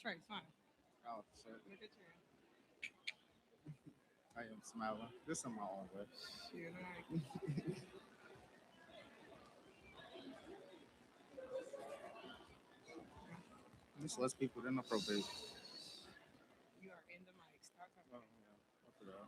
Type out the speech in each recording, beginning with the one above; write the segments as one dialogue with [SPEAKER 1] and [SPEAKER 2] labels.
[SPEAKER 1] Trey, fine.
[SPEAKER 2] Oh, shit.
[SPEAKER 1] Look at you.
[SPEAKER 2] I am smiling. This in my own way.
[SPEAKER 1] Shoot, all right.
[SPEAKER 2] This less people than appropriate.
[SPEAKER 1] You are in the mic. Start
[SPEAKER 2] Oh,
[SPEAKER 1] talking.
[SPEAKER 2] yeah. I forgot.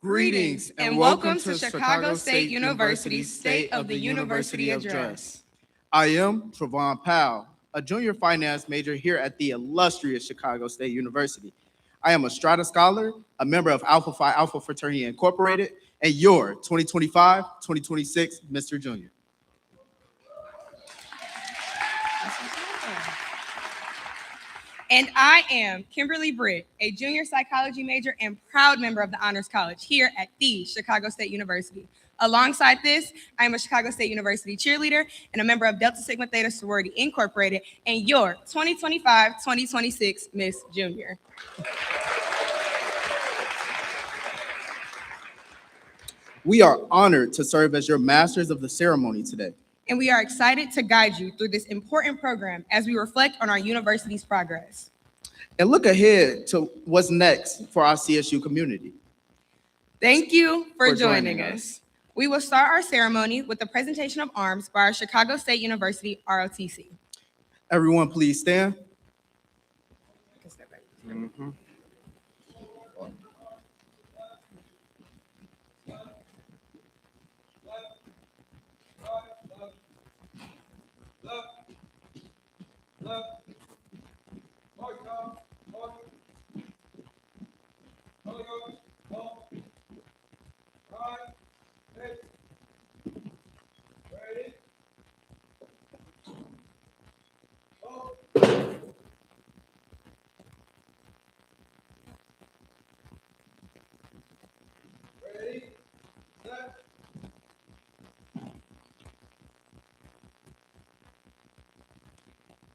[SPEAKER 2] Greetings and welcome to Chicago State University's State of the University Address. I am Trevon Powell, a junior finance major here at the illustrious Chicago State University. I am a Strata Scholar, a member of Alpha Phi Alpha Fraternity Incorporated, and your 2025-2026 Mr. Junior.
[SPEAKER 1] And I am Kimberly Britt, a junior psychology major and proud member of the Honors College here at the Chicago State University. Alongside this, I am a Chicago State University cheerleader and a member of Delta Sigma Theta Sorority Incorporated and your 2025-2026 Miss Junior.
[SPEAKER 2] We are honored to serve as your masters of the ceremony today.
[SPEAKER 1] And we are excited to guide you through this important program as we reflect on our university's progress.
[SPEAKER 2] And look ahead to what's next for our CSU community.
[SPEAKER 1] Thank you for joining us. We will start our ceremony with the presentation of arms by our Chicago State University ROTC.
[SPEAKER 2] Everyone, please stand.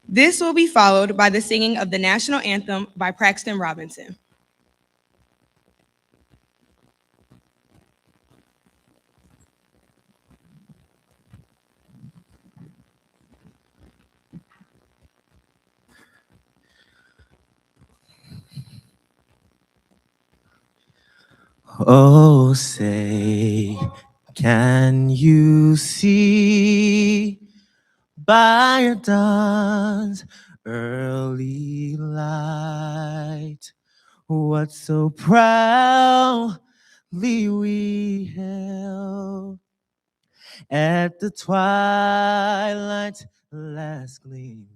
[SPEAKER 1] This will be followed by the singing of the national anthem by Braxton Robinson.
[SPEAKER 3] Oh, say, can you see by dawn's early light what so proudly we held at the twilight's last gleaming,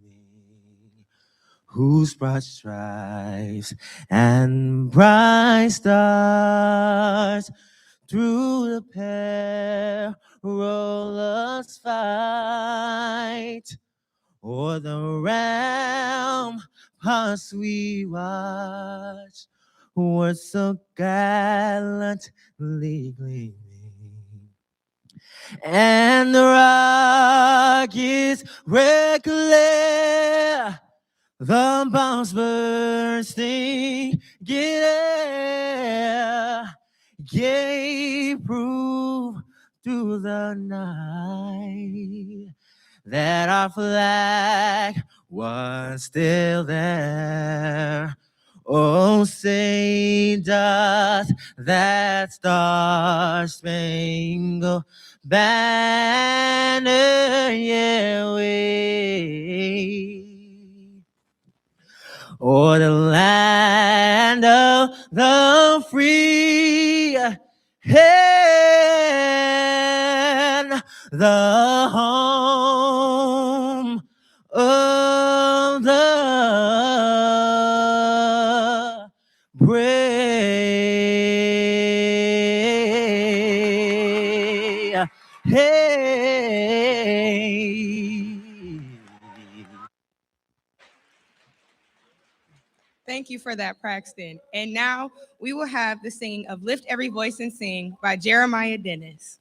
[SPEAKER 3] whose broad stripes and bright stars through the perilous fight o'er the ramparts we watched were so gallantly gleaming, and the rockets red glare, the bombs bursting air, gave proof through the night that our flag was still there. Oh, say does that star-spangled banner yet wave o'er the land of the free and the home of the Hey.
[SPEAKER 1] Thank you for that, Braxton. And now we will have the singing of Lift Every Voice and Sing by Jeremiah Dennis.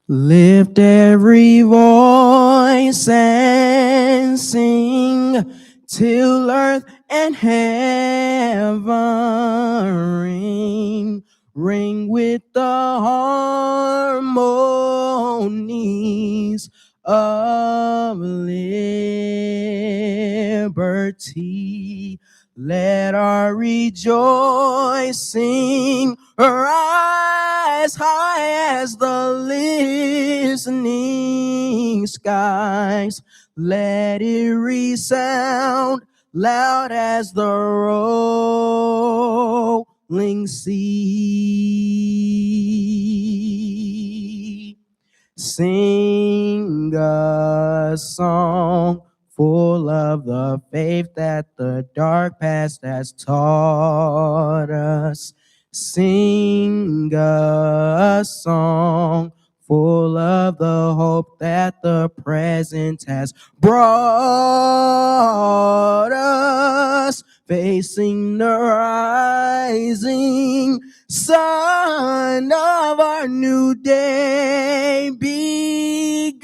[SPEAKER 3] Lift every voice and sing till earth and heaven ring, ring with the harmonies of liberty. Let our rejoicing rise high as the listening skies. Let it resound loud as the rolling sea. Sing a song full of the faith that the dark past has taught us. Sing a song full of the hope that the present has brought us. Facing the rising sun of our new day begun.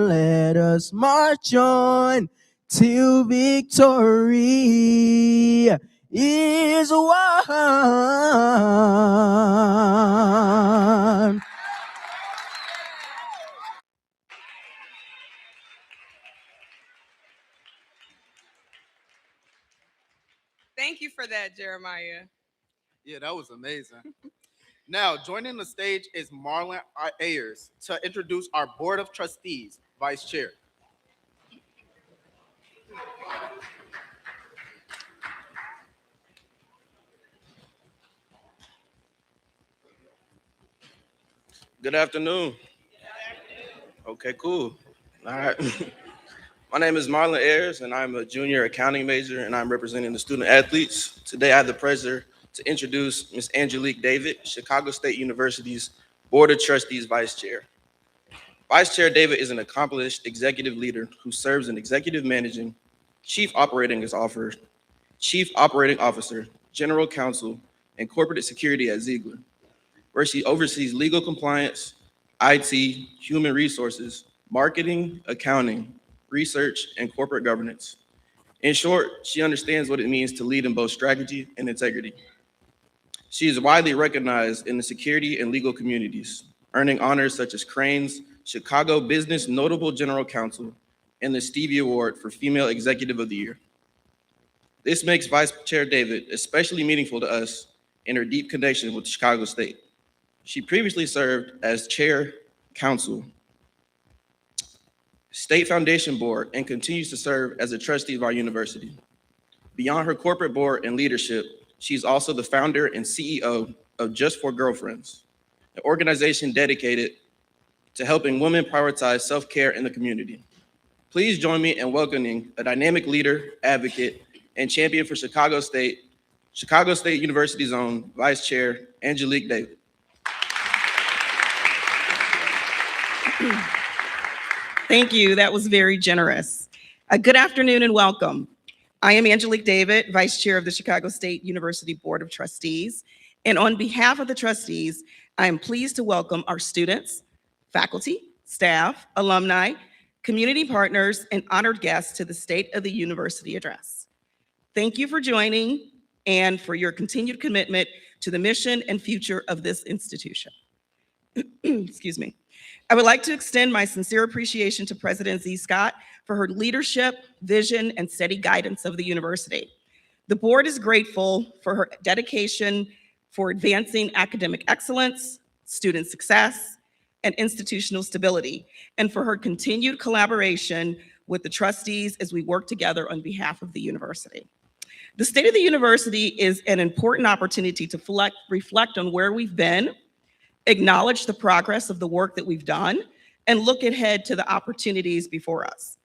[SPEAKER 3] Let us march on till victory is won.
[SPEAKER 1] Thank you for that, Jeremiah.
[SPEAKER 2] Yeah, that was amazing. Now, joining the stage is Marlon Ayers to introduce our Board of Trustees, Vice Chair.
[SPEAKER 4] Good afternoon. Okay, cool. All right. My name is Marlon Ayers, and I'm a junior accounting major, and I'm representing the student athletes. Today, I have the pleasure to introduce Ms. Angelique David, Chicago State University's Board of Trustees Vice Chair. Vice Chair David is an accomplished executive leader who serves in executive managing, chief operating officer, general counsel, and corporate security at Ziegler, where she oversees legal compliance, IT, human resources, marketing, accounting, research, and corporate governance. In short, she understands what it means to lead in both strategy and integrity. She is widely recognized in the security and legal communities, earning honors such as Crane's Chicago Business Notable General Counsel and the Stevie Award for Female Executive of the Year. This makes Vice Chair David especially meaningful to us in her deep connection with Chicago State. She previously served as Chair Counsel, State Foundation Board, and continues to serve as a trustee of our university. Beyond her corporate board and leadership, she's also the founder and CEO of Just for Girlfriends, an organization dedicated to helping women prioritize self-care in the community. Please join me in welcoming a dynamic leader, advocate, and champion for Chicago State University's own Vice Chair, Angelique David.
[SPEAKER 5] Thank you. That was very generous. Good afternoon and welcome. I am Angelique David, Vice Chair of the Chicago State University Board of Trustees. And on behalf of the trustees, I am pleased to welcome our students, faculty, staff, alumni, community partners, and honored guests to the State of the University Address. Thank you for joining and for your continued commitment to the mission and future of this institution. Excuse me. I would like to extend my sincere appreciation to President Z. Scott for her leadership, vision, and steady guidance of the university. The board is grateful for her dedication for advancing academic excellence, student success, and institutional stability, and for her continued collaboration with the trustees as we work together on behalf of the university. The State of the University is an important opportunity to reflect on where we've been acknowledge the progress of the work that we've done, and look ahead to the opportunities before us.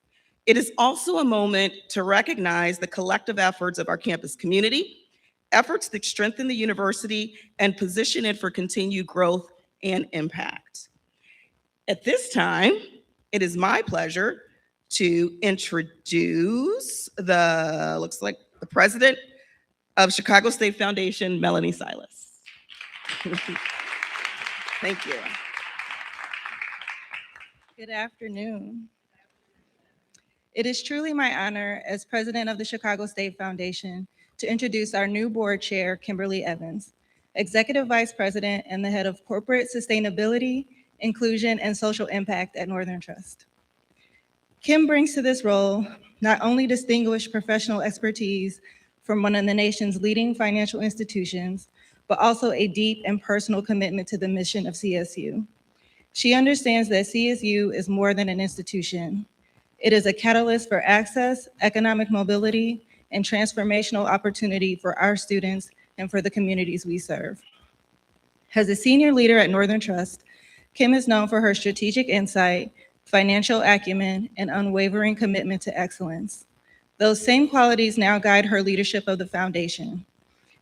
[SPEAKER 5] It is also a moment to recognize the collective efforts of our campus community, efforts that strengthen the university and position it for continued growth and impact. At this time, it is my pleasure to introduce looks like the president of Chicago State Foundation, Melanie Silas. Thank you.
[SPEAKER 6] Good afternoon. It is truly my honor as president of the Chicago State Foundation to introduce our new board chair, Kimberly Evans, executive vice president and the head of corporate sustainability, inclusion, and social impact at Northern Trust. Kim brings to this role not only distinguished professional expertise from one of the nation's leading financial institutions, but also a deep and personal commitment to the mission of CSU. She understands that CSU is more than an institution. It is a catalyst for access, economic mobility, and transformational opportunity for our students and for the communities we serve. As a senior leader at Northern Trust, Kim is known for her strategic insight, financial acumen, and unwavering commitment to excellence. Those same qualities now guide her leadership of the foundation.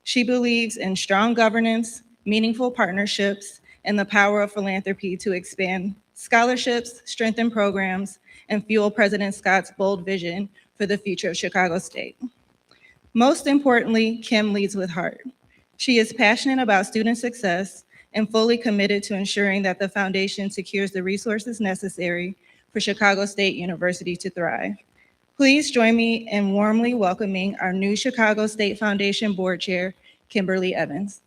[SPEAKER 6] She believes in strong governance, meaningful partnerships, and the power of philanthropy to expand scholarships, strengthen programs, and fuel President Scott's bold vision for the future of Chicago State. Most importantly, Kim leads with heart. She is passionate about student success and fully committed to ensuring that the foundation secures the resources necessary for Chicago State University to thrive. Please join me in warmly welcoming our new Chicago State Foundation Board Chair, Kimberly Evans.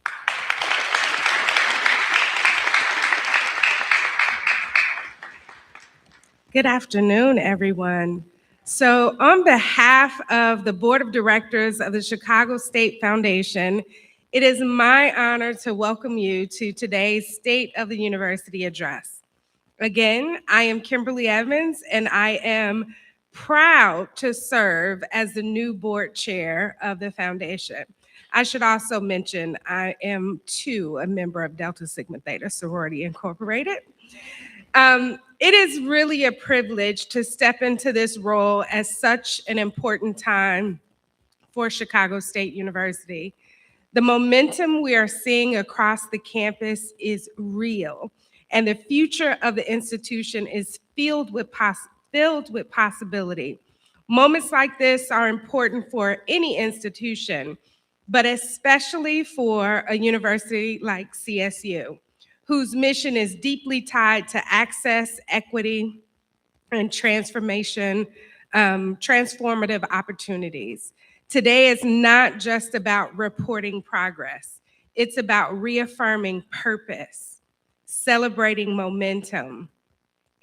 [SPEAKER 7] Good afternoon, everyone. So on behalf of the Board of Directors of the Chicago State Foundation, it is my honor to welcome you to today's State of the University Address. Again, I am Kimberly Evans, and I am proud to serve as the new board chair of the foundation. I should also mention I am too a member of Delta Sigma Theta Sorority Incorporated. It is really a privilege to step into this role at such an important time for Chicago State University. The momentum we are seeing across the campus is real, and the future of the institution is filled with possibility. Moments like this are important for any institution, but especially for a university like CSU, whose mission is deeply tied to access, equity, and transformative opportunities. Today is not just about reporting progress. It's about reaffirming purpose, celebrating momentum,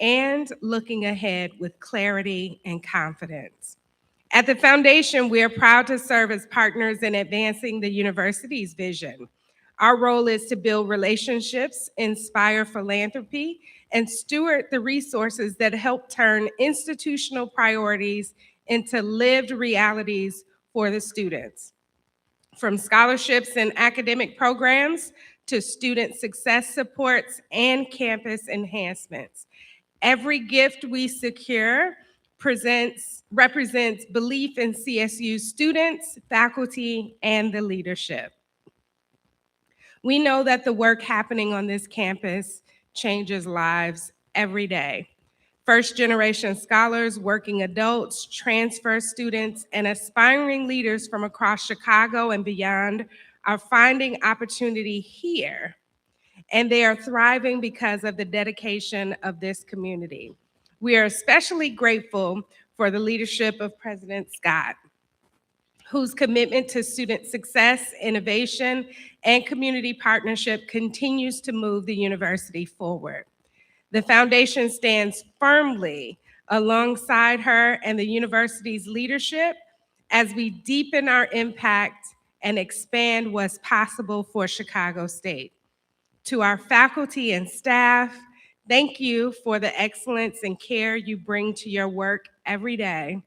[SPEAKER 7] and looking ahead with clarity and confidence. At the foundation, we are proud to serve as partners in advancing the university's vision. Our role is to build relationships, inspire philanthropy, and steward the resources that help turn institutional priorities into lived realities for the students. From scholarships and academic programs to student success supports and campus enhancements. Every gift we secure represents belief in CSU students, faculty, and the leadership. We know that the work happening on this campus changes lives every day. First-generation scholars, working adults, transfer students, and aspiring leaders from across Chicago and beyond are finding opportunity here, and they are thriving because of the dedication of this community. We are especially grateful for the leadership of President Scott, whose commitment to student success, innovation, and community partnership continues to move the university forward. The foundation stands firmly alongside her and the university's leadership as we deepen our impact and expand what's possible for Chicago State. To our faculty and staff, thank you for the excellence and care you bring to your work every day.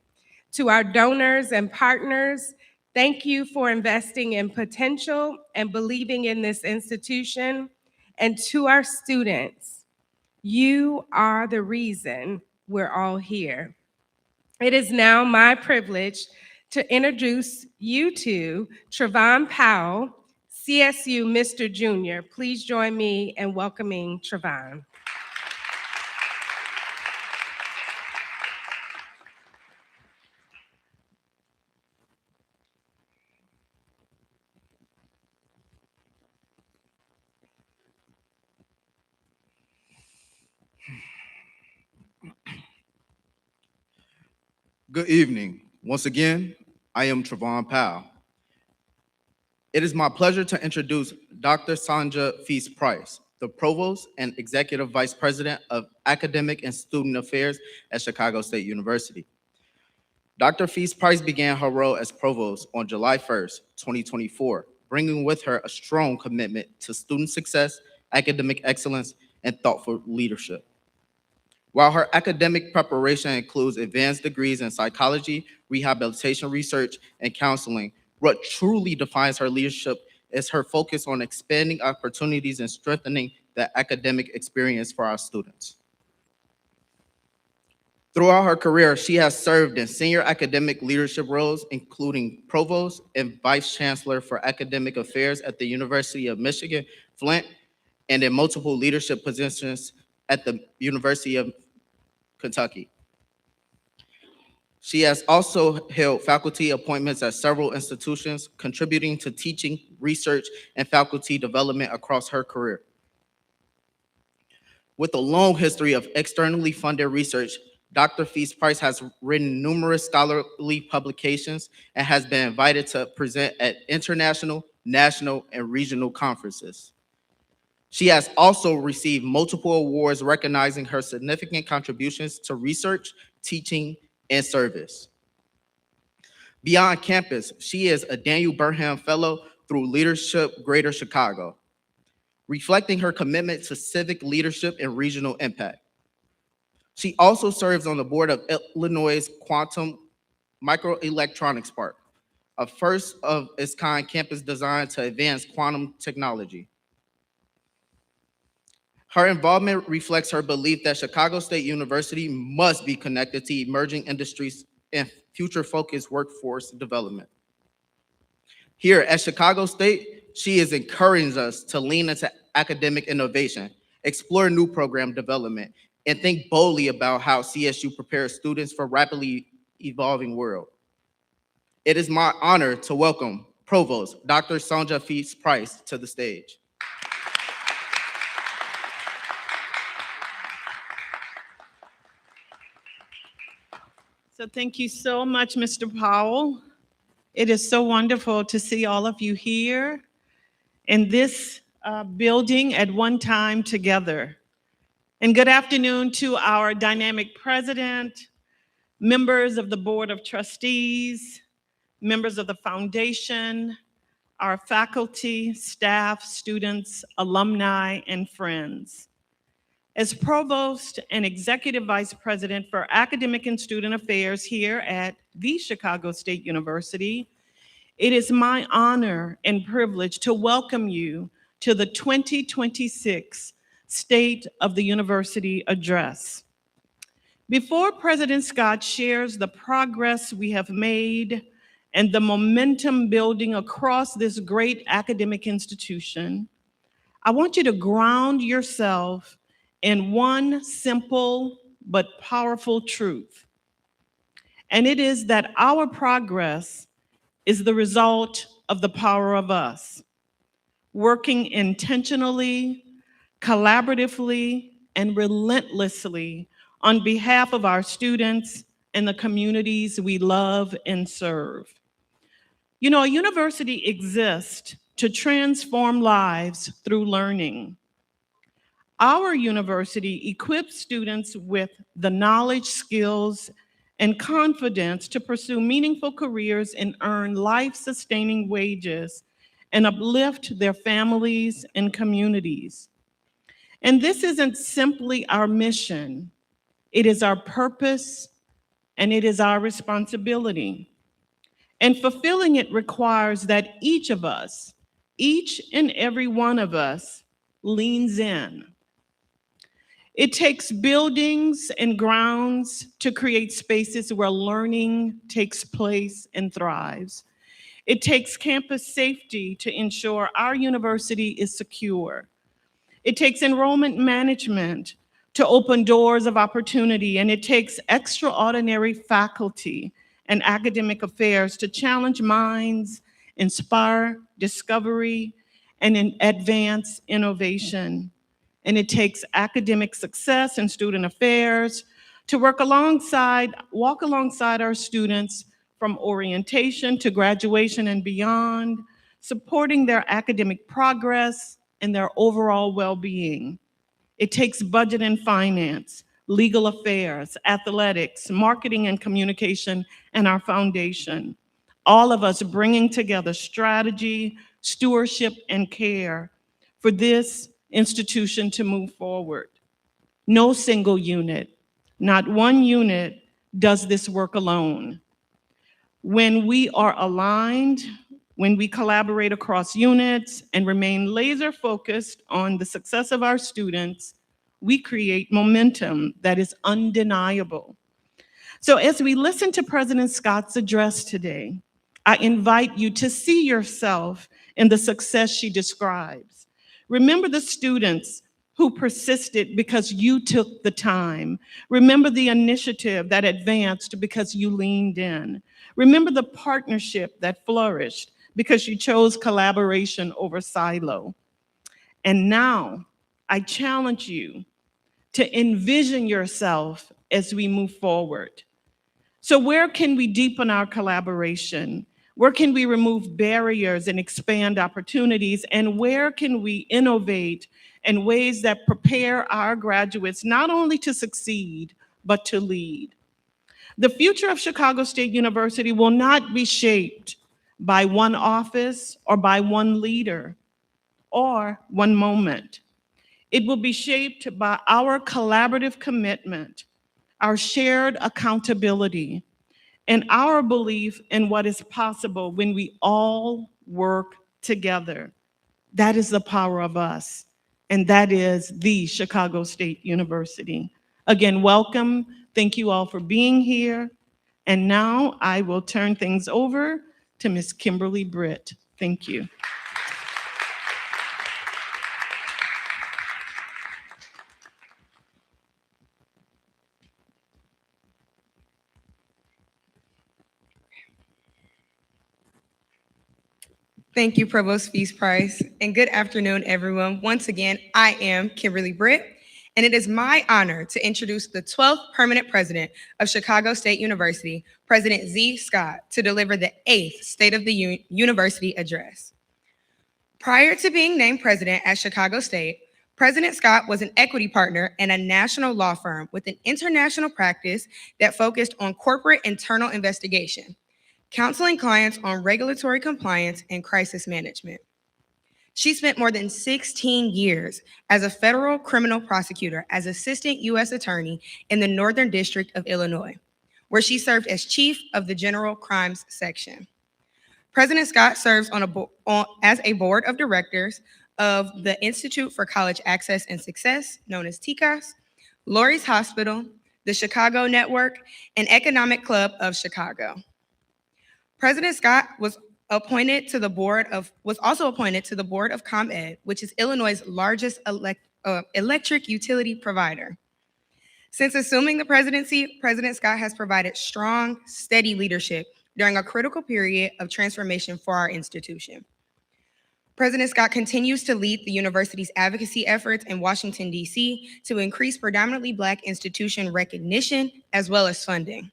[SPEAKER 7] To our donors and partners, thank you for investing in potential and believing in this institution. And to our students, you are the reason we're all here. It is now my privilege to introduce you to Trevon Powell, CSU Mr. Junior. Please join me in welcoming Trevon.
[SPEAKER 2] Good evening. Once again, I am Trevon Powell. It is my pleasure to introduce Dr. Sandra Feast-Price, the Provost and Executive Vice President of Academic and Student Affairs at Chicago State University. Dr. Feast-Price began her role as Provost on July 1st, 2024, bringing with her a strong commitment to student success, academic excellence, and thoughtful leadership. While her academic preparation includes advanced degrees in psychology, rehabilitation research, and counseling, what truly defines her leadership is her focus on expanding opportunities and strengthening the academic experience for our students. Throughout her career, she has served in senior academic leadership roles, including Provost and Vice Chancellor for Academic Affairs at the University of Michigan, Flint, and in multiple leadership positions at the University of Kentucky. She has also held faculty appointments at several institutions, contributing to teaching, research, and faculty development across her career. With a long history of externally funded research, Dr. Feast-Price has written numerous scholarly publications and has been invited to present at international, national, and regional conferences. She has also received multiple awards recognizing her significant contributions to research, teaching, and service. Beyond campus, she is a Daniel Burnham Fellow through Leadership Greater Chicago, reflecting her commitment to civic leadership and regional impact. She also serves on the board of Illinois' Quantum Microelectronics Park, a first of its kind campus designed to advance quantum technology. Her involvement reflects her belief that Chicago State University must be connected to emerging industries and future-focused workforce development. Here at Chicago State, she is encouraging us to lean into academic innovation, explore new program development, and think boldly about how CSU prepares students for rapidly evolving world. It is my honor to welcome Provost Dr. Sandra Feast-Price to the stage.
[SPEAKER 8] So thank you so much, Mr. Powell. It is so wonderful to see all of you here in this building at one time together. And good afternoon to our dynamic president, members of the Board of Trustees, members of the foundation, our faculty, staff, students, alumni, and friends. As Provost and Executive Vice President for Academic and Student Affairs here at the Chicago State University, it is my honor and privilege to welcome you to the 2026 State of the University Address. Before President Scott shares the progress we have made and the momentum building across this great academic institution, I want you to ground yourself in one simple but powerful truth. And it is that our progress is the result of the power of us, working intentionally, collaboratively, and relentlessly on behalf of our students and the communities we love and serve. You know, a university exists to transform lives through learning. Our university equips students with the knowledge, skills, and confidence to pursue meaningful careers and earn life-sustaining wages and uplift their families and communities. And this isn't simply our mission, it is our purpose and it is our responsibility. And fulfilling it requires that each of us, each and every one of us, leans in. It takes buildings and grounds to create spaces where learning takes place and thrives. It takes campus safety to ensure our university is secure. It takes enrollment management to open doors of opportunity, and it takes extraordinary faculty and academic affairs to challenge minds, inspire discovery, and advance innovation. And it takes academic success and student affairs to walk alongside our students from orientation to graduation and beyond, supporting their academic progress and their overall well-being. It takes budget and finance, legal affairs, athletics, marketing and communication, and our foundation. All of us bringing together strategy, stewardship, and care for this institution to move forward. No single unit, not one unit, does this work alone. When we are aligned, when we collaborate across units and remain laser focused on the success of our students, we create momentum that is undeniable. So as we listen to President Scott's address today, I invite you to see yourself in the success she describes. Remember the students who persisted because you took the time. Remember the initiative that advanced because you leaned in. Remember the partnership that flourished because you chose collaboration over silo. And now I challenge you to envision yourself as we move forward. So where can we deepen our collaboration? Where can we remove barriers and expand opportunities? And where can we innovate in ways that prepare our graduates not only to succeed, but to lead? The future of Chicago State University will not be shaped by one office or by one leader or one moment. It will be shaped by our collaborative commitment, our shared accountability, and our belief in what is possible when we all work together. That is the power of us, and that is the Chicago State University. Again, welcome. Thank you all for being here. And now I will turn things over to Ms. Kimberly Britt. Thank you.
[SPEAKER 1] Thank you, Provost Feast Price, and good afternoon, everyone. Once again, I am Kimberly Britt, and it is my honor to introduce the 12th permanent president of Chicago State University, President Z. Scott, to deliver the 8th State of the University address. Prior to being named president at Chicago State, President Scott was an equity partner in a national law firm with an international practice that focused on corporate internal investigation, counseling clients on regulatory compliance and crisis management. She spent more than 16 years as a federal criminal prosecutor as Assistant U.S. Attorney in the Northern District of Illinois, where she served as Chief of the General Crimes Section. President Scott serves as a board of directors of the Institute for College Access and Success, known as TCAS, Lurie's Hospital, the Chicago Network, and Economic Club of Chicago. President Scott was also appointed to the board of ComEd, which is Illinois' largest electric utility provider. Since assuming the presidency, President Scott has provided strong, steady leadership during a critical period of transformation for our institution. President Scott continues to lead the university's advocacy efforts in Washington, D.C. to increase predominantly Black institution recognition as well as funding.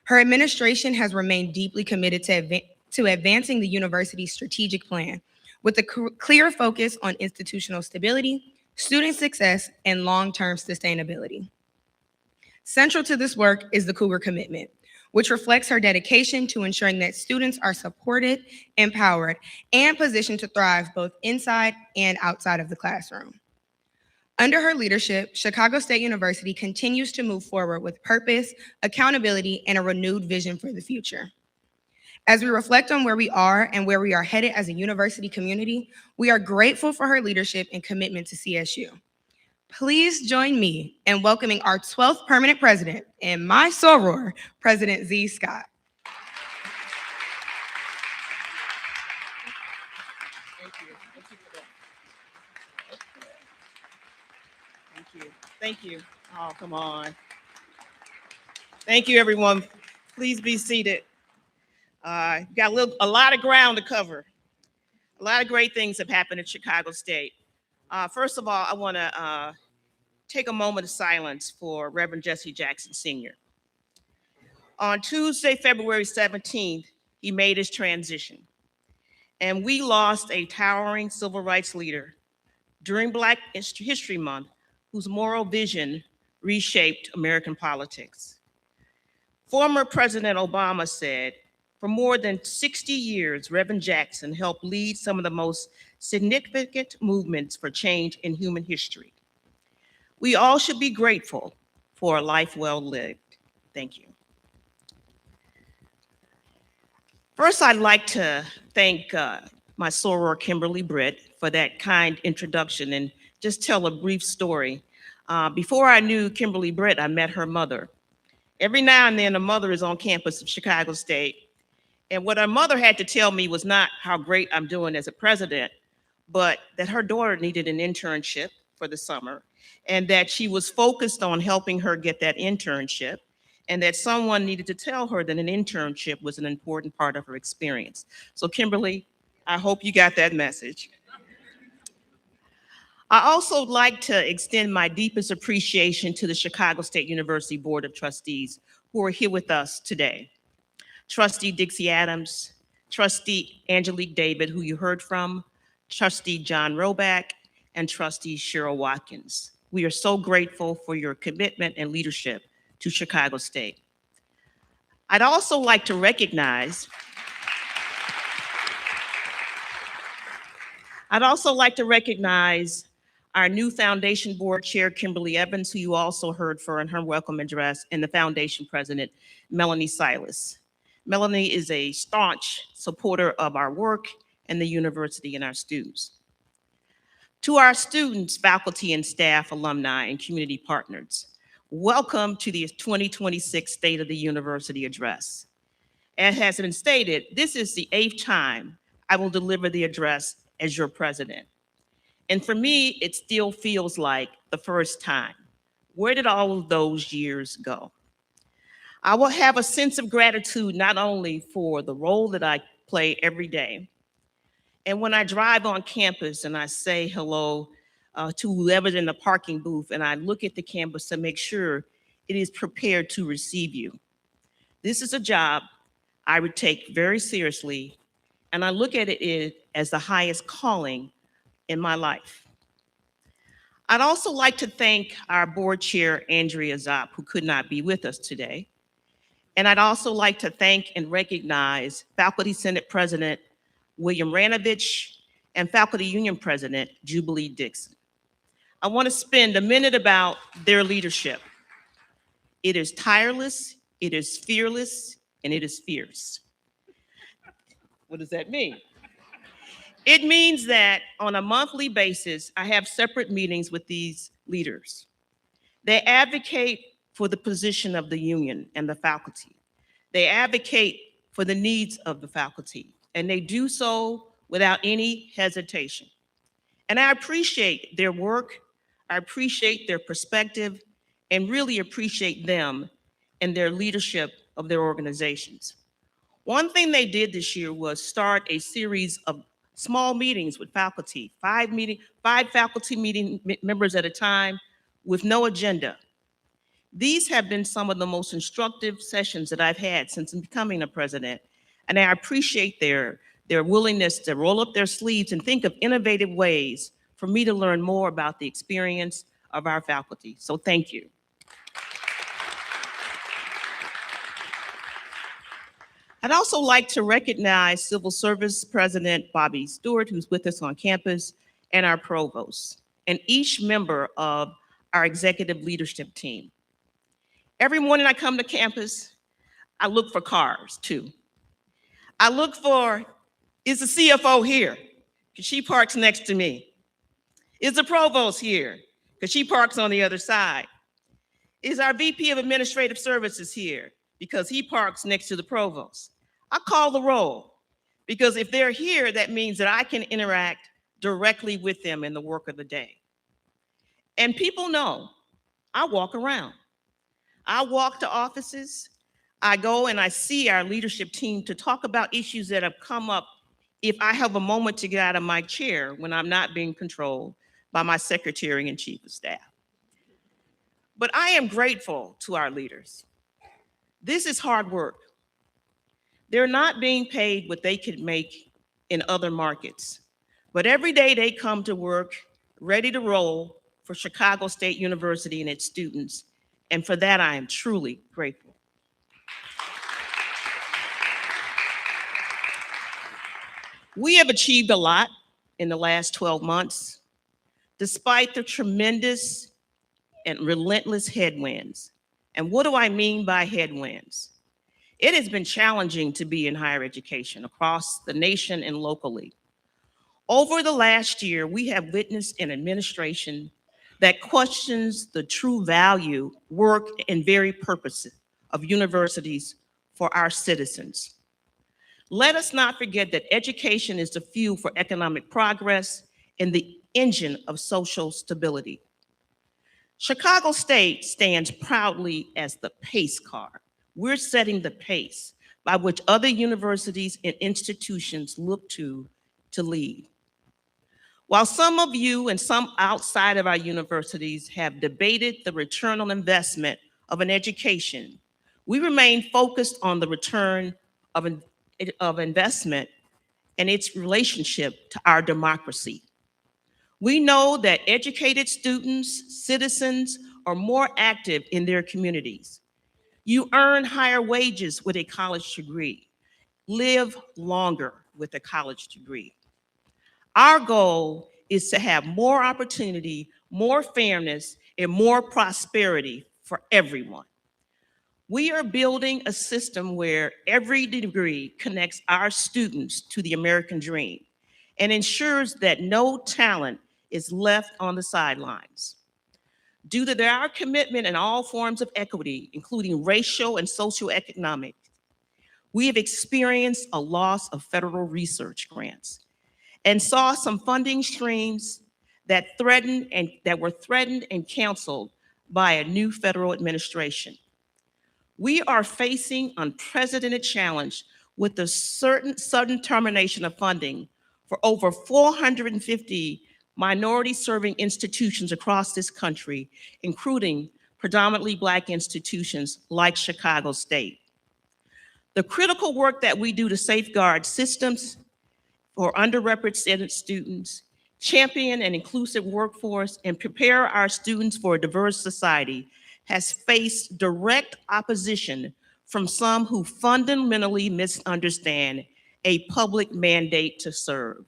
[SPEAKER 1] Her administration has remained deeply committed to advancing the university's strategic plan with a clear focus on institutional stability, student success, and long-term sustainability. Central to this work is the Cougar Commitment, which reflects her dedication to ensuring that students are supported, empowered, and positioned to thrive both inside and outside of the classroom. Under her leadership, Chicago State University continues to move forward with purpose, accountability, and a renewed vision for the future. As we reflect on where we are and where we are headed as a university community, we are grateful for her leadership and commitment to CSU. Please join me in welcoming our 12th permanent president and my soror, President Z. Scott.
[SPEAKER 5] Thank you. Oh, come on. Thank you, everyone. Please be seated. Got a lot of ground to cover. A lot of great things have happened at Chicago State. First of all, I want to take a moment of silence for Reverend Jesse Jackson Sr. On Tuesday, February 17th, he made his transition, and we lost a towering civil rights leader during Black History Month whose moral vision reshaped American politics. Former President Obama said, for more than 60 years, Reverend Jackson helped lead some of the most significant movements for change in human history. We all should be grateful for a life well lived. Thank you. First, I'd like to thank my soror, Kimberly Britt, for that kind introduction and just tell a brief story. Before I knew Kimberly Britt, I met her mother. Every now and then, a mother is on campus of Chicago State. And what her mother had to tell me was not how great I'm doing as a president, but that her daughter needed an internship for the summer and that she was focused on helping her get that internship and that someone needed to tell her that an internship was an important part of her experience. So Kimberly, I hope you got that message. I also like to extend my deepest appreciation to the Chicago State University Board of Trustees who are here with us today. Trustee Dixie Adams, Trustee Angelique David, who you heard from, Trustee John Roback, and Trustee Cheryl Watkins. We are so grateful for your commitment and leadership to Chicago State. I'd also like to recognize our new Foundation Board Chair, Kimberly Evans, who you also heard for in her welcome address, and the Foundation President, Melanie Silas. Melanie is a staunch supporter of our work and the university and our students. To our students, faculty and staff, alumni, and community partners, welcome to the 2026 State of the University Address. As has been stated, this is the 8th time I will deliver the address as your president. And for me, it still feels like the first time. Where did all of those years go? I will have a sense of gratitude not only for the role that I play every day, and when I drive on campus and I say hello to whoever's in the parking booth and I look at the campus to make sure it is prepared to receive you. This is a job I would take very seriously, and I look at it as the highest calling in my life. I'd also like to thank our board chair, Andrea Zopp, who could not be with us today. And I'd also like to thank and recognize Faculty Senate President William Ranovich and Faculty Union President Jubilee Dixon. I want to spend a minute about their leadership. It is tireless, it is fearless, and it is fierce. What does that mean? It means that on a monthly basis, I have separate meetings with these leaders. They advocate for the position of the union and the faculty. They advocate for the needs of the faculty, and they do so without any hesitation. And I appreciate their work, I appreciate their perspective, and really appreciate them and their leadership of their organizations. One thing they did this year was start a series of small meetings with faculty, five faculty meeting members at a time with no agenda. These have been some of the most instructive sessions that I've had since becoming a president, and I appreciate their willingness to roll up their sleeves and think of innovative ways for me to learn more about the experience of our faculty. So thank you. I'd also like to recognize Civil Service President Bobby Stewart, who's with us on campus, and our provost, and each member of our executive leadership team. Every morning I come to campus, I look for cars too. I look for, is the CFO here? Because she parks next to me. Is the provost here? Because she parks on the other side. Is our VP of Administrative Services here? Because he parks next to the provost. I call the roll, because if they're here, that means that I can interact directly with them in the work of the day. And people know I walk around. I walk to offices. I go and I see our leadership team to talk about issues that have come up if I have a moment to get out of my chair when I'm not being controlled by my secretary and chief of staff. But I am grateful to our leaders. This is hard work. They're not being paid what they could make in other markets. But every day they come to work ready to roll for Chicago State University and its students. And for that, I am truly grateful. We have achieved a lot in the last 12 months, despite the tremendous and relentless headwinds. And what do I mean by headwinds? It has been challenging to be in higher education across the nation and locally. Over the last year, we have witnessed an administration that questions the true value, work, and very purpose of universities for our citizens. Let us not forget that education is the fuel for economic progress and the engine of social stability. Chicago State stands proudly as the pace car. We're setting the pace by which other universities and institutions look to lead. While some of you and some outside of our universities have debated the return on investment of an education, we remain focused on the return of investment and its relationship to our democracy. We know that educated students, citizens, are more active in their communities. You earn higher wages with a college degree, live longer with a college degree. Our goal is to have more opportunity, more fairness, and more prosperity for everyone. We are building a system where every degree connects our students to the American dream and ensures that no talent is left on the sidelines. Due to our commitment in all forms of equity, including racial and socioeconomic, we have experienced a loss of federal research grants and saw some funding streams that were threatened and canceled by a new federal administration. We are facing unprecedented challenge with the sudden termination of funding for over 450 minority-serving institutions across this country, including predominantly Black institutions like Chicago State. The critical work that we do to safeguard systems for underrepresented students, champion an inclusive workforce, and prepare our students for a diverse society has faced direct opposition from some who fundamentally misunderstand a public mandate to serve.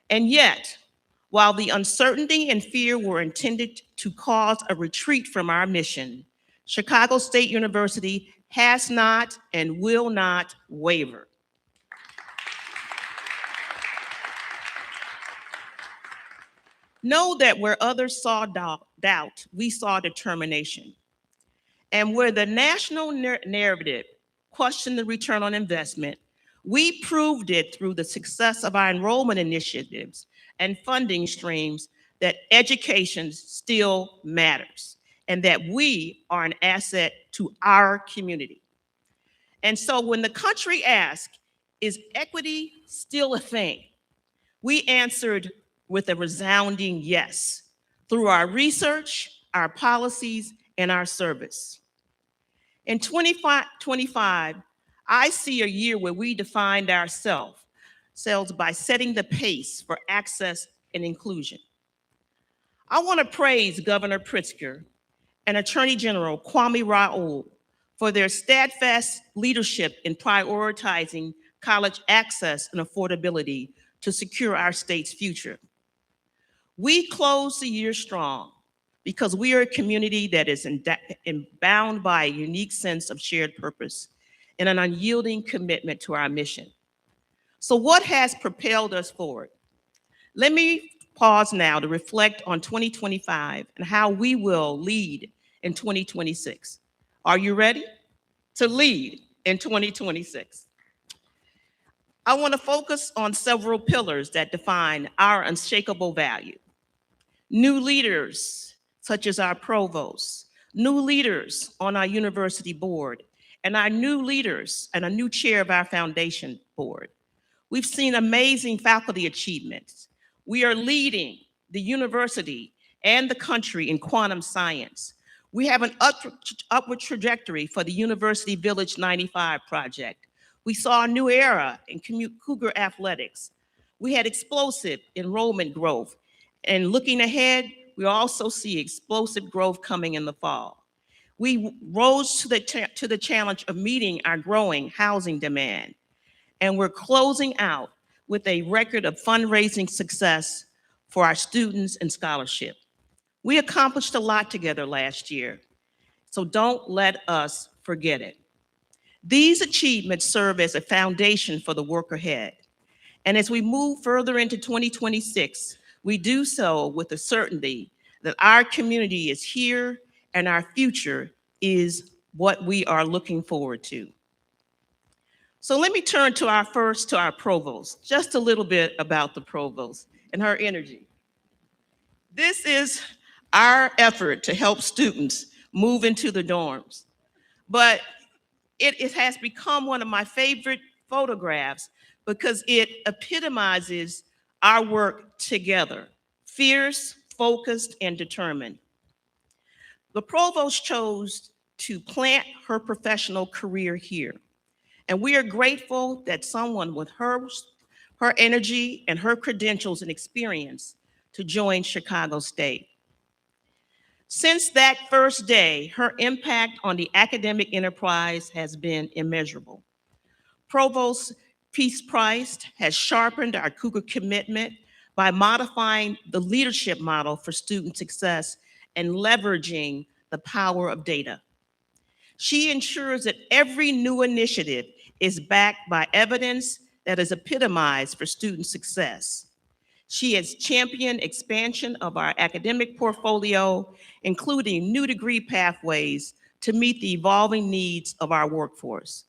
[SPEAKER 5] And yet, while the uncertainty and fear were intended to cause a retreat from our mission, Chicago State University has not and will not waver. Know that where others saw doubt, we saw determination. And where the national narrative questioned the return on investment, we proved it through the success of our enrollment initiatives and funding streams that education still matters and that we are an asset to our community. And so when the country asked, is equity still a thing? We answered with a resounding yes, through our research, our policies, and our service. In 2025, I see a year where we defined ourselves by setting the pace for access and inclusion. I want to praise Governor Pritzker and Attorney General Kwame Raoul for their steadfast leadership in prioritizing college access and affordability to secure our state's future. We close the year strong because we are a community that is bound by a unique sense of shared purpose and an unyielding commitment to our mission. So what has propelled us forward? Let me pause now to reflect on 2025 and how we will lead in 2026. Are you ready to lead in 2026? I want to focus on several pillars that define our unshakable value. New leaders, such as our provost, new leaders on our university board, and our new leaders and a new chair of our foundation board. We've seen amazing faculty achievements. We are leading the university and the country in quantum science. We have an upward trajectory for the University Village 95 project. We saw a new era in Cougar athletics. We had explosive enrollment growth. And looking ahead, we also see explosive growth coming in the fall. We rose to the challenge of meeting our growing housing demand. And we're closing out with a record of fundraising success for our students and scholarship. We accomplished a lot together last year, so don't let us forget it. These achievements serve as a foundation for the work ahead. And as we move further into 2026, we do so with the certainty that our community is here and our future is what we are looking forward to. So let me turn to our provost, just a little bit about the provost and her energy. This is our effort to help students move into the dorms. But it has become one of my favorite photographs because it epitomizes our work together, fierce, focused, and determined. The provost chose to plant her professional career here. And we are grateful that someone with her energy and her credentials and experience to join Chicago State. Since that first day, her impact on the academic enterprise has been immeasurable. Provost Peace Price has sharpened our Cougar commitment by modifying the leadership model for student success and leveraging the power of data. She ensures that every new initiative is backed by evidence that is epitomized for student success. She has championed expansion of our academic portfolio, including new degree pathways to meet the evolving needs of our workforce.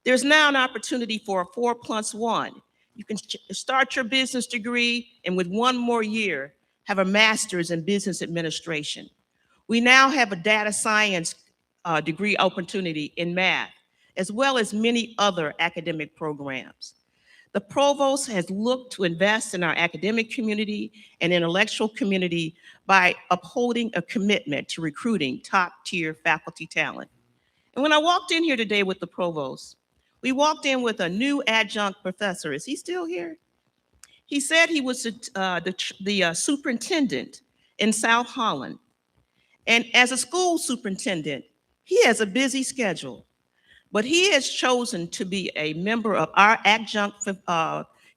[SPEAKER 5] There's now an opportunity for a 4+1. You can start your business degree and with one more year, have a master's in business administration. We now have a data science degree opportunity in math, as well as many other academic programs. The provost has looked to invest in our academic community and intellectual community by upholding a commitment to recruiting top-tier faculty talent. And when I walked in here today with the provost, we walked in with a new adjunct professor. Is he still here? He said he was the superintendent in South Holland. And as a school superintendent, he has a busy schedule. But he has chosen to be a member of our adjunct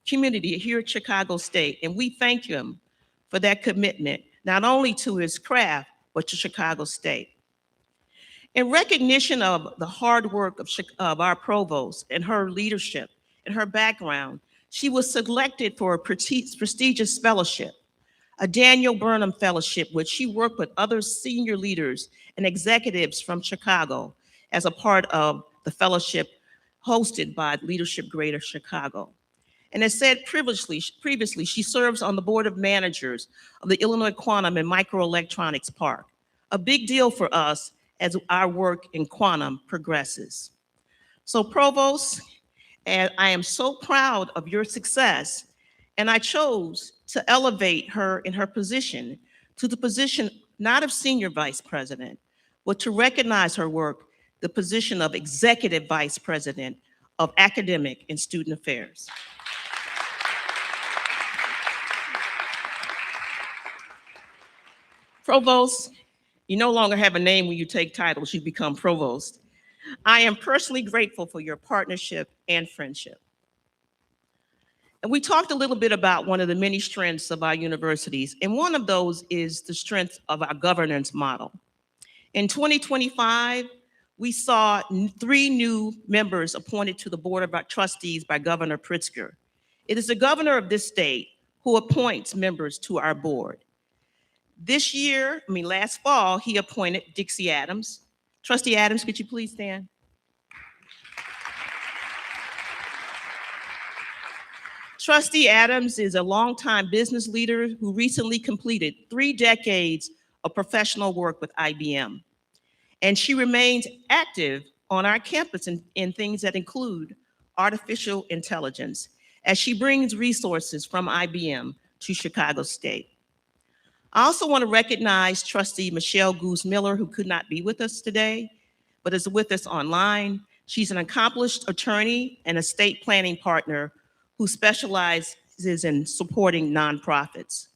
[SPEAKER 5] community here at Chicago State, and we thank him for that commitment, not only to his craft, but to Chicago State. In recognition of the hard work of our provost and her leadership and her background, she was selected for a prestigious fellowship, a Daniel Burnham Fellowship, which she worked with other senior leaders and executives from Chicago as a part of the fellowship hosted by Leadership Greater Chicago. And as said previously, she serves on the board of managers of the Illinois Quantum and Microelectronics Park, a big deal for us as our work in quantum progresses. So Provost, and I am so proud of your success, and I chose to elevate her in her position to the position not of Senior Vice President, but to recognize her work, the position of Executive Vice President of Academic and Student Affairs. Provost, you no longer have a name when you take titles, you become provost. I am personally grateful for your partnership and friendship. And we talked a little bit about one of the many strengths of our universities, and one of those is the strength of our governance model. In 2025, we saw 3 new members appointed to the Board of Trustees by Governor Pritzker. It is the governor of this state who appoints members to our board. Last fall, he appointed Dixie Adams. Trustee Adams, could you please stand? Trustee Adams is a longtime business leader who recently completed 3 decades of professional work with IBM. And she remains active on our campus in things that include artificial intelligence, as she brings resources from IBM to Chicago State. I also want to recognize Trustee Michelle Goose Miller, who could not be with us today, but is with us online. She's an accomplished attorney and estate planning partner who specializes in supporting nonprofits.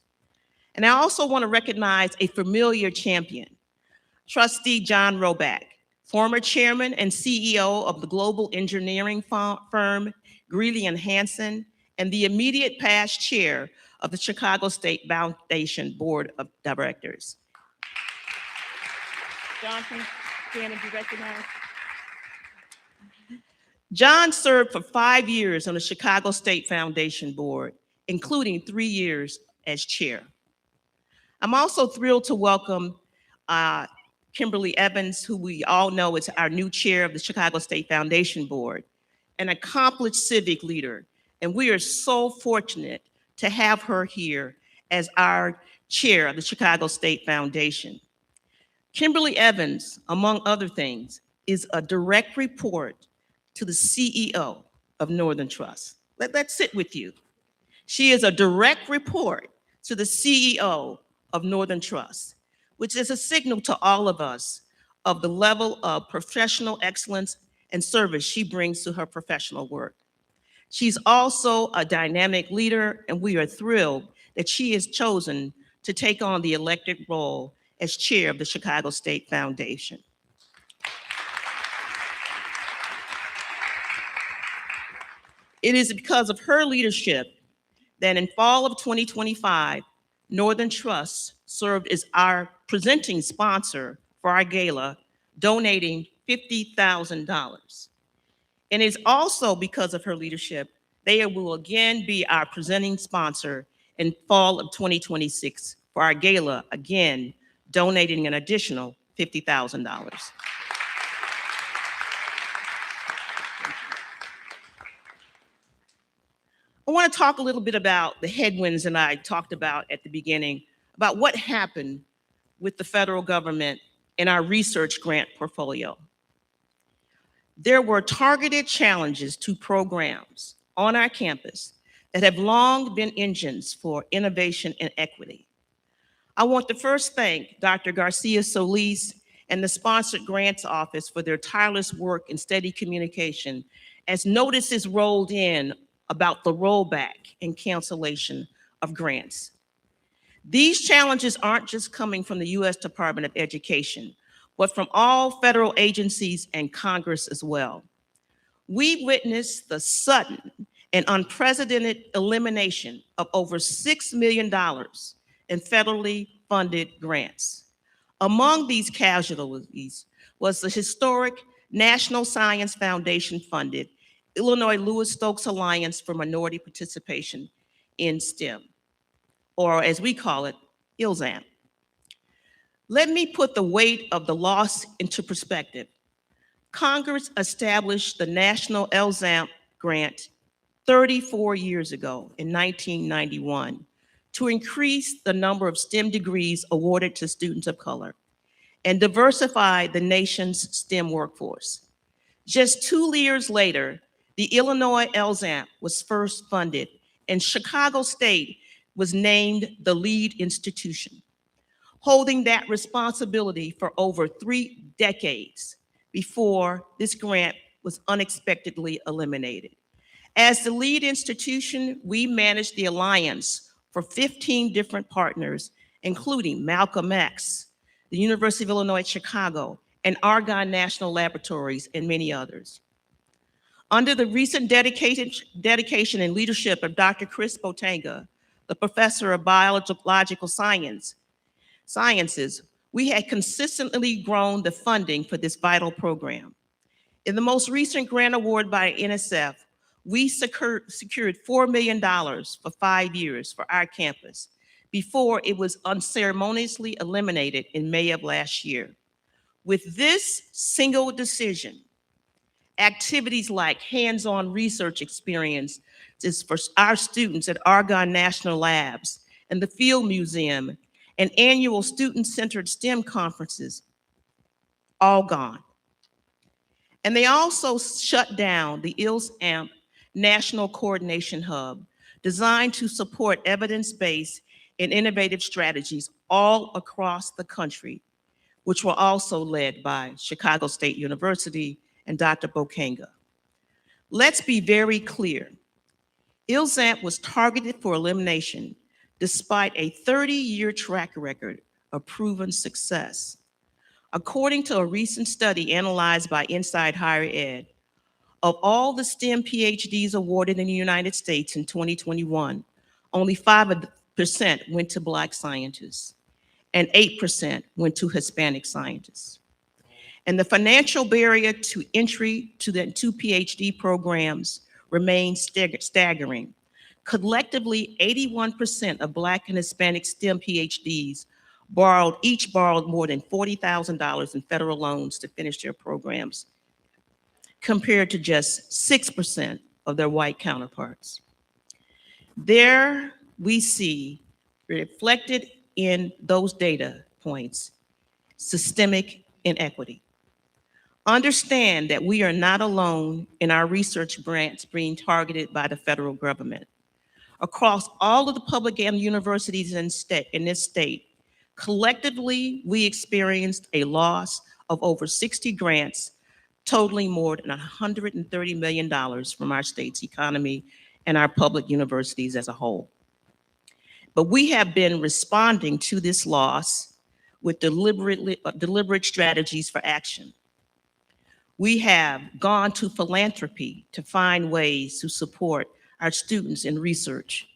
[SPEAKER 5] And I also want to recognize a familiar champion, Trustee John Roback, former chairman and CEO of the global engineering firm Greeley and Hansen, and the immediate past chair of the Chicago State Foundation Board of Directors. John, can you be recognized? John served for 5 years on the Chicago State Foundation Board, including 3 years as chair. I'm also thrilled to welcome Kimberly Evans, who we all know is our new chair of the Chicago State Foundation Board, an accomplished civic leader. And we are so fortunate to have her here as our chair of the Chicago State Foundation. Kimberly Evans, among other things, is a direct report to the CEO of Northern Trust. Let that sit with you. She is a direct report to the CEO of Northern Trust, which is a signal to all of us of the level of professional excellence and service she brings to her professional work. She's also a dynamic leader, and we are thrilled that she is chosen to take on the elected role as chair of the Chicago State Foundation. It is because of her leadership that in fall of 2025, Northern Trust served as our presenting sponsor for our gala, donating $50,000. And it's also because of her leadership, they will again be our presenting sponsor in fall of 2026 for our gala, again, donating an additional $50,000. I want to talk a little bit about the headwinds that I talked about at the beginning, about what happened with the federal government in our research grant portfolio. There were targeted challenges to programs on our campus that have long been engines for innovation and equity. I want to first thank Dr. Garcia Solis and the Sponsored Grants Office for their tireless work and steady communication as notices rolled in about the rollback and cancellation of grants. These challenges aren't just coming from the U.S. Department of Education, but from all federal agencies and Congress as well. We witnessed the sudden and unprecedented elimination of over $6 million in federally funded grants. Among these casualties was the historic National Science Foundation funded Illinois Lewis Stokes Alliance for Minority Participation in STEM, or as we call it, ILSAM. Let me put the weight of the loss into perspective. Congress established the National ILSAM grant 34 years ago in 1991 to increase the number of STEM degrees awarded to students of color and diversify the nation's STEM workforce. Just 2 years later, the Illinois ILSAM was first funded, and Chicago State was named the lead institution, holding that responsibility for over 3 decades before this grant was unexpectedly eliminated. As the lead institution, we managed the alliance for 15 different partners, including Malcolm X, the University of Illinois Chicago, and Argonne National Laboratories, and many others. Under the recent dedication and leadership of Dr. Chris Botega, the professor of biological sciences, We had consistently grown the funding for this vital program. In the most recent grant award by NSF, we secured $4 million for 5 years for our campus before it was unceremoniously eliminated in May of last year. With this single decision, activities like hands-on research experiences for our students at Argonne National Labs and the Field Museum and annual student-centered STEM conferences, all gone. And they also shut down the ILS-AMP National Coordination Hub, designed to support evidence-based and innovative strategies all across the country, which were also led by Chicago State University and Dr. Bokenga. Let's be very clear. ILS-AMP was targeted for elimination despite a 30-year track record of proven success. According to a recent study analyzed by Inside Higher Ed, of all the STEM PhDs awarded in the United States in 2021, only 5% went to Black scientists and 8% went to Hispanic scientists. And the financial barrier to entry to the two PhD programs remains staggering. Collectively, 81% of Black and Hispanic STEM PhDs each borrowed more than $40,000 in federal loans to finish their programs, compared to just 6% of their white counterparts. There we see reflected in those data points, systemic inequity. Understand that we are not alone in our research grants being targeted by the federal government. Across all of the public and universities in this state, collectively, we experienced a loss of over 60 grants, totaling more than $130 million from our state's economy and our public universities as a whole. But we have been responding to this loss with deliberate strategies for action. We have gone to philanthropy to find ways to support our students in research.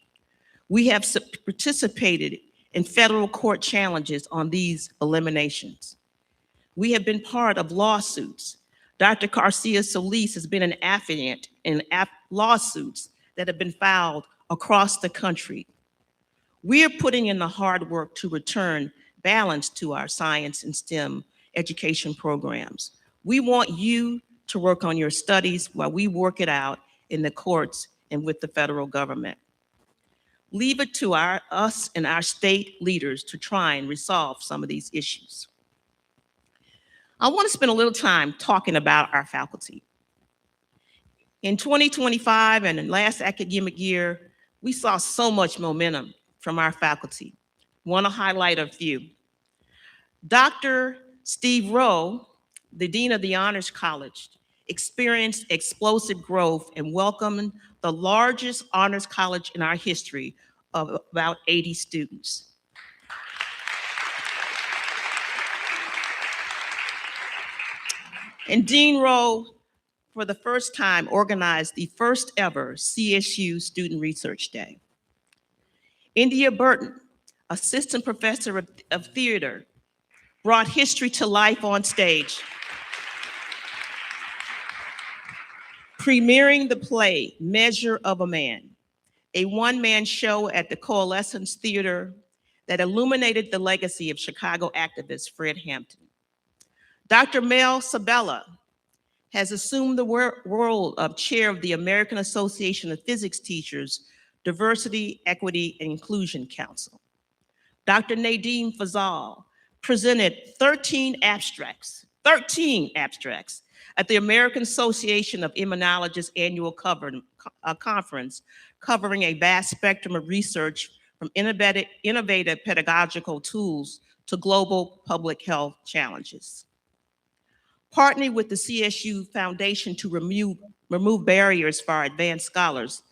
[SPEAKER 5] We have participated in federal court challenges on these eliminations. We have been part of lawsuits. Dr. Garcia Solis has been an affiant in lawsuits that have been filed across the country. We are putting in the hard work to return balance to our science and STEM education programs. We want you to work on your studies while we work it out in the courts and with the federal government. Leave it to us and our state leaders to try and resolve some of these issues. I want to spend a little time talking about our faculty. In 2025 and in last academic year, we saw so much momentum from our faculty. I want to highlight a few. Dr. Steve Rowe, the Dean of the Honors College, experienced explosive growth and welcomed the largest honors college in our history of about 80 students. And Dean Rowe, for the first time, organized the first ever CSU Student Research Day. India Burton, assistant professor of theater, brought history to life on stage, premiering the play Measure of a Man, a one-man show at the Coalescence Theater that illuminated the legacy of Chicago activist Fred Hampton. Dr. Mel Sabella has assumed the role of chair of the American Association of Physics Teachers Diversity, Equity, and Inclusion Council. Dr. Nadine Fazal presented 13 abstracts at the American Association of Immunologists annual conference, covering a vast spectrum of research from innovative pedagogical tools to global public health challenges. Partnering with the CSU Foundation to remove barriers for our advanced scholars,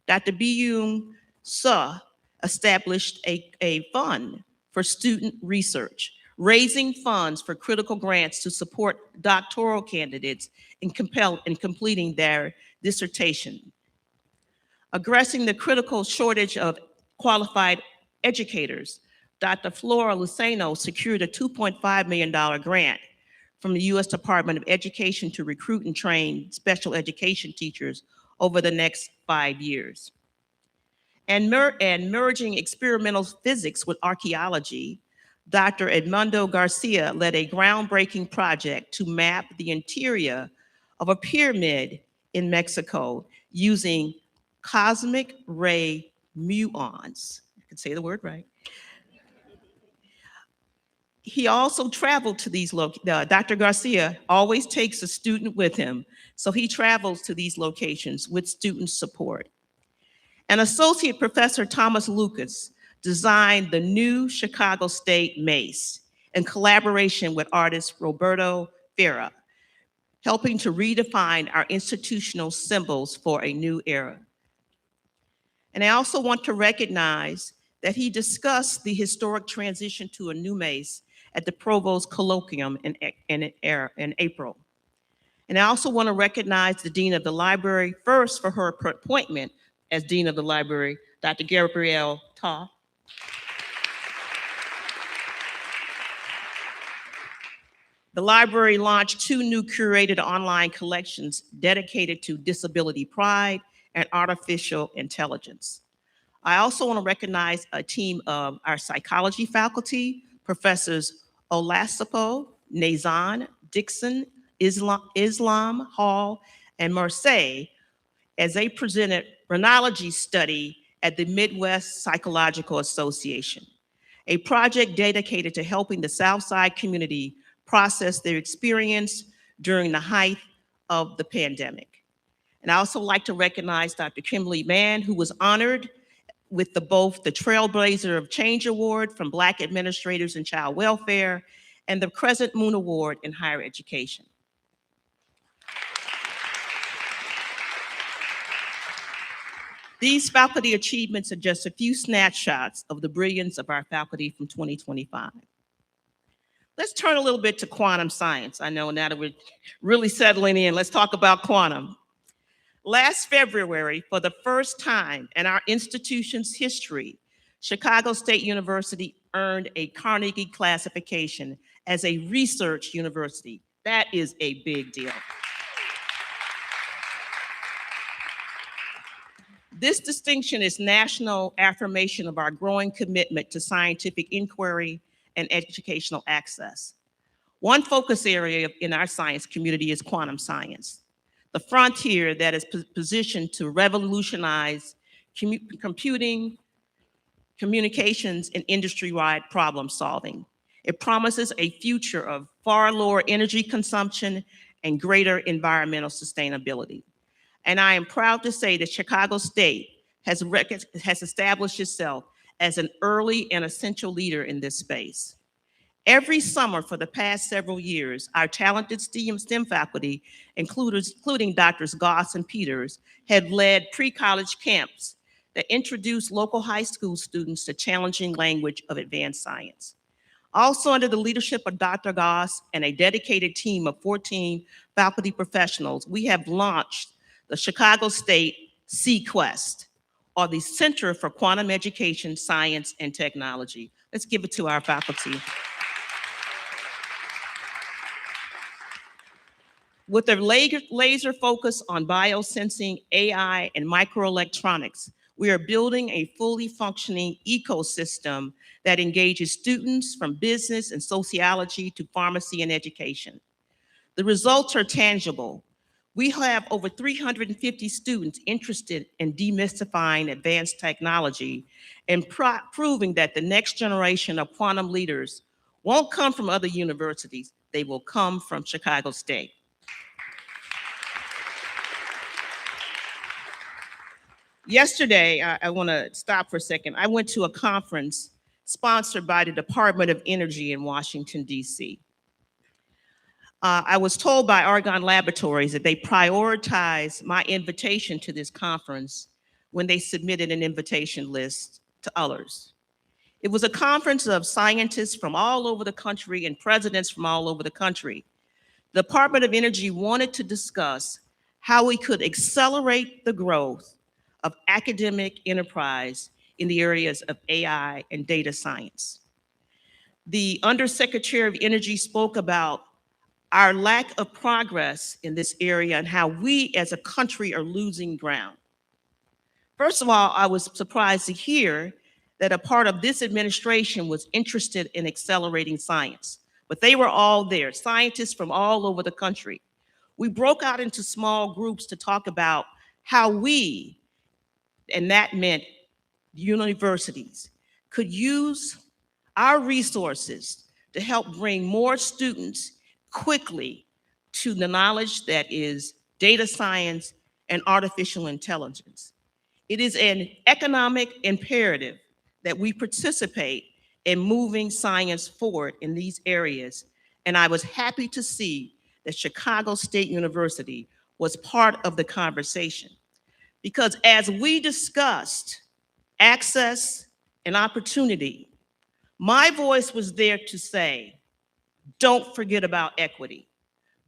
[SPEAKER 5] Dr. Byung Suh established a fund for student research, raising funds for critical grants to support doctoral candidates in completing their dissertation. Addressing the critical shortage of qualified educators, Dr. Flora Luceno secured a $2.5 million grant from the U.S. Department of Education to recruit and train special education teachers over the next 5 years. And merging experimental physics with archaeology, Dr. Edmundo Garcia led a groundbreaking project to map the interior of a pyramid in Mexico using cosmic ray muons. I can say the word right. He also traveled to these Dr. Garcia always takes a student with him, so he travels to these locations with student support. And Associate Professor Thomas Lucas designed the new Chicago State Mace in collaboration with artist Roberto Ferra, helping to redefine our institutional symbols for a new era. And I also want to recognize that he discussed the historic transition to a new mace at the Provost Colloquium in April. And I also want to recognize the Dean of the Library first for her appointment as Dean of the Library, Dr. Gabrielle Ta. The library launched 2 new curated online collections dedicated to disability pride and artificial intelligence. I also want to recognize a team of our psychology faculty, Professors Olasipo, Nazan, Dixon, Islam, Hall, and Marseille, as they presented phrenology study at the Midwest Psychological Association, a project dedicated to helping the Southside community process their experience during the height of the pandemic. And I also like to recognize Dr. Kimberly Mann, who was honored with both the Trailblazer of Change Award from Black Administrators in Child Welfare and the Crescent Moon Award in Higher Education. These faculty achievements are just a few snapshots of the brilliance of our faculty from 2025. Let's turn a little bit to quantum science. I know now that we're really settling in, let's talk about quantum. Last February, for the first time in our institution's history, Chicago State University earned a Carnegie classification as a research university. That is a big deal. This distinction is national affirmation of our growing commitment to scientific inquiry and educational access. One focus area in our science community is quantum science, the frontier that is positioned to revolutionize computing, communications, and industry-wide problem solving. It promises a future of far lower energy consumption and greater environmental sustainability. And I am proud to say that Chicago State has established itself as an early and essential leader in this space. Every summer for the past several years, our talented STEM faculty, including Drs. Goss and Peters, have led pre-college camps that introduce local high school students to challenging language of advanced science. Also under the leadership of Dr. Goss and a dedicated team of 14 faculty professionals, we have launched the Chicago State Sequest, or the Center for Quantum Education, Science, and Technology. Let's give it to our faculty. With a laser focus on biosensing, AI, and microelectronics, we are building a fully functioning ecosystem that engages students from business and sociology to pharmacy and education. The results are tangible. We have over 350 students interested in demystifying advanced technology and proving that the next generation of quantum leaders won't come from other universities, they will come from Chicago State. Yesterday, I want to stop for a second. I went to a conference sponsored by the Department of Energy in Washington, D.C. I was told by Argonne Laboratories that they prioritized my invitation to this conference when they submitted an invitation list to others. It was a conference of scientists from all over the country and presidents from all over the country. The Department of Energy wanted to discuss how we could accelerate the growth of academic enterprise in the areas of AI and data science. the Undersecretary of Energy spoke about our lack of progress in this area and how we as a country are losing ground. First of all, I was surprised to hear that a part of this administration was interested in accelerating science, but they were all there, scientists from all over the country. We broke out into small groups to talk about how we, and that meant universities, could use our resources to help bring more students quickly to the knowledge that is data science and artificial intelligence. It is an economic imperative that we participate in moving science forward in these areas. And I was happy to see that Chicago State University was part of the conversation. Because as we discussed access and opportunity, my voice was there to say, don't forget about equity.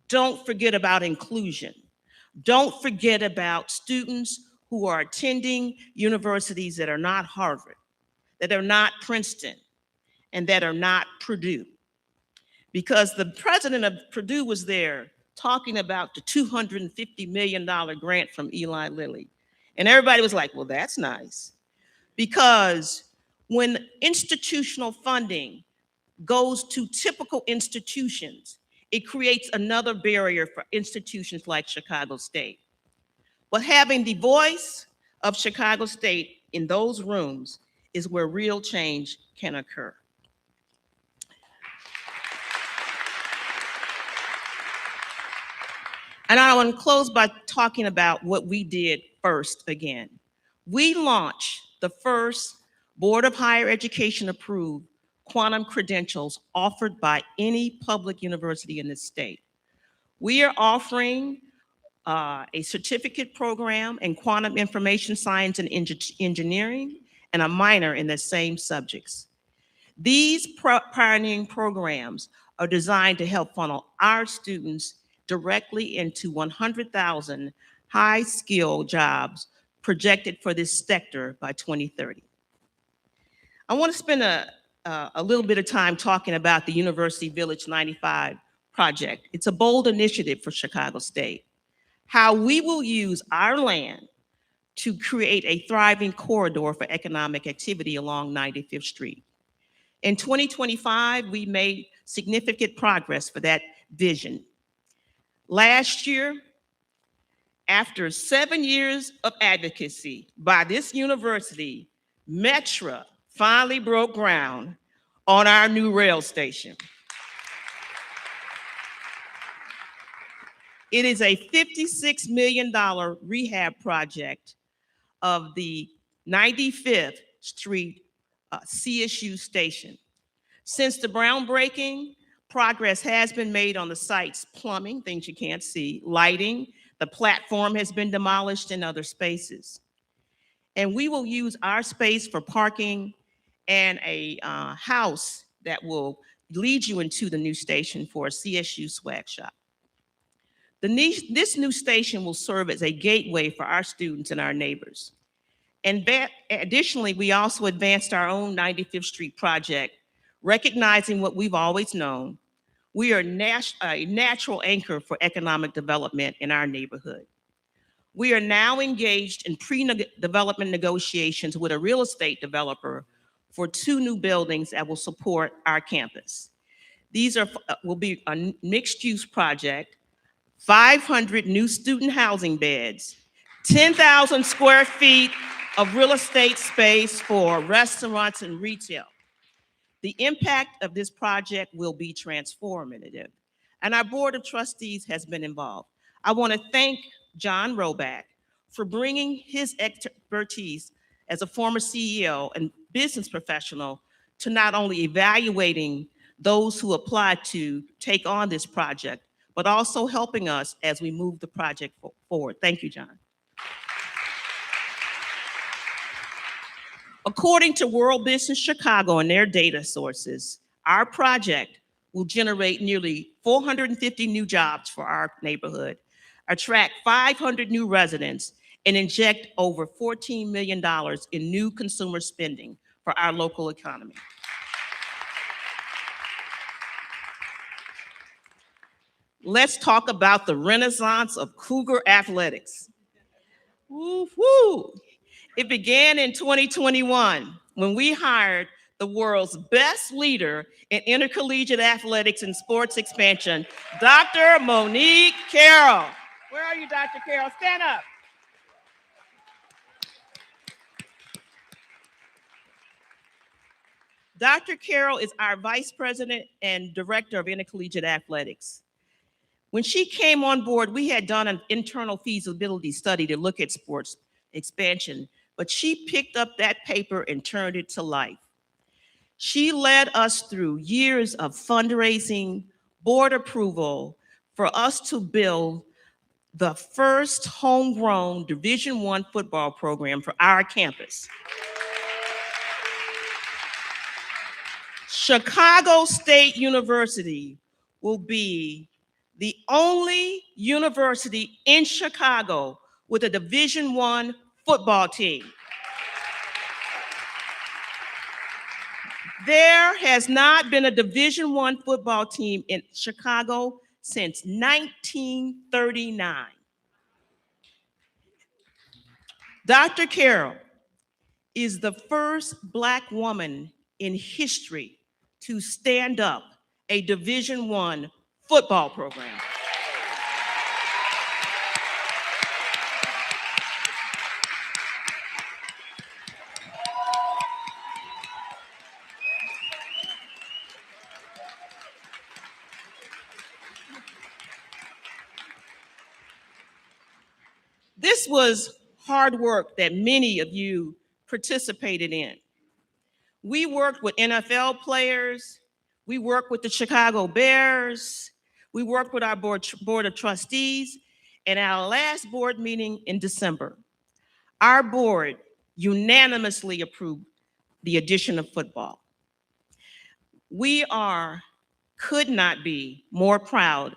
[SPEAKER 5] Don't forget about inclusion. Don't forget about students who are attending universities that are not Harvard, that are not Princeton, and that are not Purdue. Because the president of Purdue was there talking about the $250 million grant from Eli Lilly. And everybody was like, well, that's nice. Because when institutional funding goes to typical institutions, it creates another barrier for institutions like Chicago State. But having the voice of Chicago State in those rooms is where real change can occur. And I want to close by talking about what we did first again. We launched the first Board of Higher Education approved quantum credentials offered by any public university in the state. We are offering a certificate program in quantum information science and engineering and a minor in the same subjects. These pioneering programs are designed to help funnel our students directly into 100,000 high-skill jobs projected for this sector by 2030. I want to spend a little bit of time talking about the University Village 95 project. It's a bold initiative for Chicago State. How we will use our land to create a thriving corridor for economic activity along 95th Street. In 2025, we made significant progress for that vision. Last year, after 7 years of advocacy by this university, Metra finally broke ground on our new rail station. It is a $56 million rehab project of the 95th Street CSU station. Since the groundbreaking, progress has been made on the site's plumbing, things you can't see, lighting, the platform has been demolished in other spaces. And we will use our space for parking and a house that will lead you into the new station for a CSU swag shop. This new station will serve as a gateway for our students and our neighbors. And additionally, we also advanced our own 95th Street project, recognizing what we've always known. We are a natural anchor for economic development in our neighborhood. We are now engaged in pre-development negotiations with a real estate developer for 2 new buildings that will support our campus. These will be a mixed-use project, 500 new student housing beds, 10,000 square feet of real estate space for restaurants and retail. The impact of this project will be transformative, and our Board of Trustees has been involved. I want to thank John Roback for bringing his expertise as a former CEO and business professional to not only evaluating those who apply to take on this project, but also helping us as we move the project forward. Thank you, John. According to World Business Chicago and their data sources, our project will generate nearly 450 new jobs for our neighborhood, attract 500 new residents, and inject over $14 million in new consumer spending for our local economy. let's talk about the renaissance of Cougar athletics. Woo woo! It began in 2021 when we hired the world's best leader in intercollegiate athletics and sports expansion, Dr. Monique Carroll. Where are you, Dr. Carroll? Stand up. Dr. Carroll is our Vice President and Director of Intercollegiate Athletics. When she came on board, we had done an internal feasibility study to look at sports expansion, but she picked up that paper and turned it to life. She led us through years of fundraising, board approval for us to build the first homegrown Division I football program for our campus. Chicago State University will be the only university in Chicago with a Division I football team. There has not been a Division I football team in Chicago since 1939. Dr. Carroll is the first Black woman in history to stand up a Division I football program. This was hard work that many of you participated in. We worked with NFL players, we worked with the Chicago Bears, we worked with our board of trustees, and our last board meeting in December, our board unanimously approved the addition of football. We could not be more proud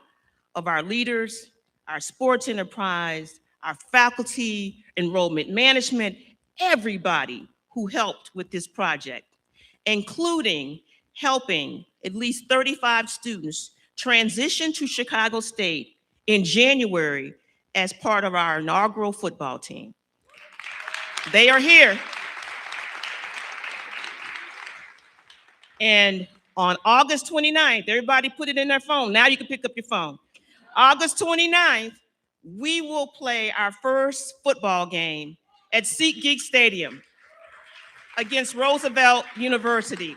[SPEAKER 5] of our leaders, our sports enterprise, our faculty, enrollment management, everybody who helped with this project, including helping at least 35 students transition to Chicago State in January as part of our inaugural football team. They are here. And on August 29th, everybody put it in their phone. Now you can pick up your phone. August 29th, we will play our first football game at SeatGeek Stadium against Roosevelt University.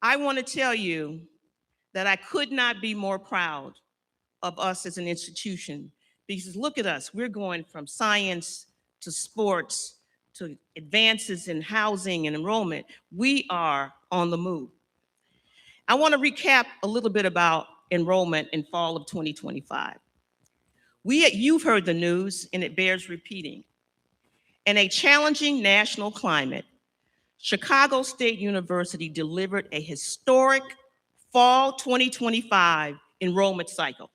[SPEAKER 5] I want to tell you that I could not be more proud of us as an institution, because look at us, we're going from science to sports to advances in housing and enrollment. We are on the move. I want to recap a little bit about enrollment in fall of 2025. You've heard the news, and it bears repeating. In a challenging national climate, Chicago State University delivered a historic fall 2025 enrollment cycle.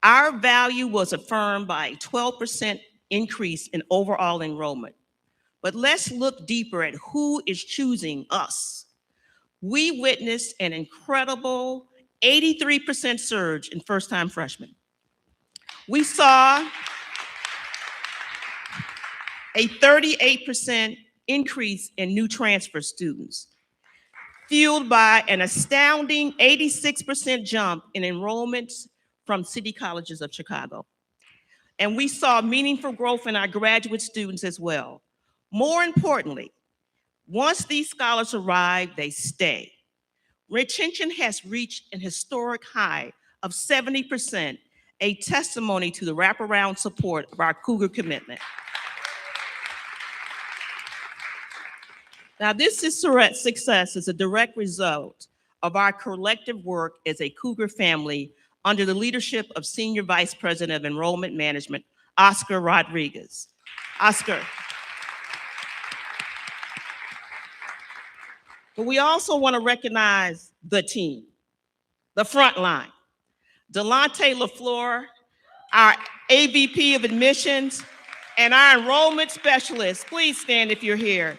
[SPEAKER 5] Our value was affirmed by a 12% increase in overall enrollment. But let's look deeper at who is choosing us. We witnessed an incredible 83% surge in first-time freshmen. We saw a 38% increase in new transfer students, fueled by an astounding 86% jump in enrollments from city colleges of Chicago. And we saw meaningful growth in our graduate students as well. More importantly, once these scholars arrive, they stay. Retention has reached an historic high of 70%, a testimony to the wraparound support of our Cougar commitment. Now, this success is a direct result of our collective work as a Cougar family under the leadership of Senior Vice President of Enrollment Management, Oscar Rodriguez. Oscar. But we also want to recognize the team, the front line. Delonte LaFleur, our AVP of admissions, and our enrollment specialist. Please stand if you're here.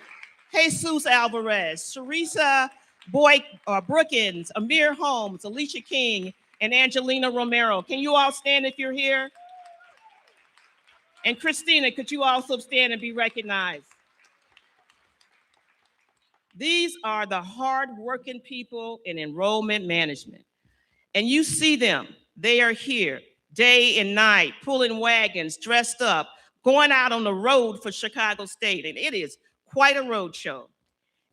[SPEAKER 5] Jesus Alvarez, Teresa Brookins, Amir Holmes, Alicia King, and Angelina Romero. Can you all stand if you're here? And Christina, could you also stand and be recognized? These are the hardworking people in enrollment management. And you see them, they are here day and night, pulling wagons, dressed up, going out on the road for Chicago State. And it is quite a road show.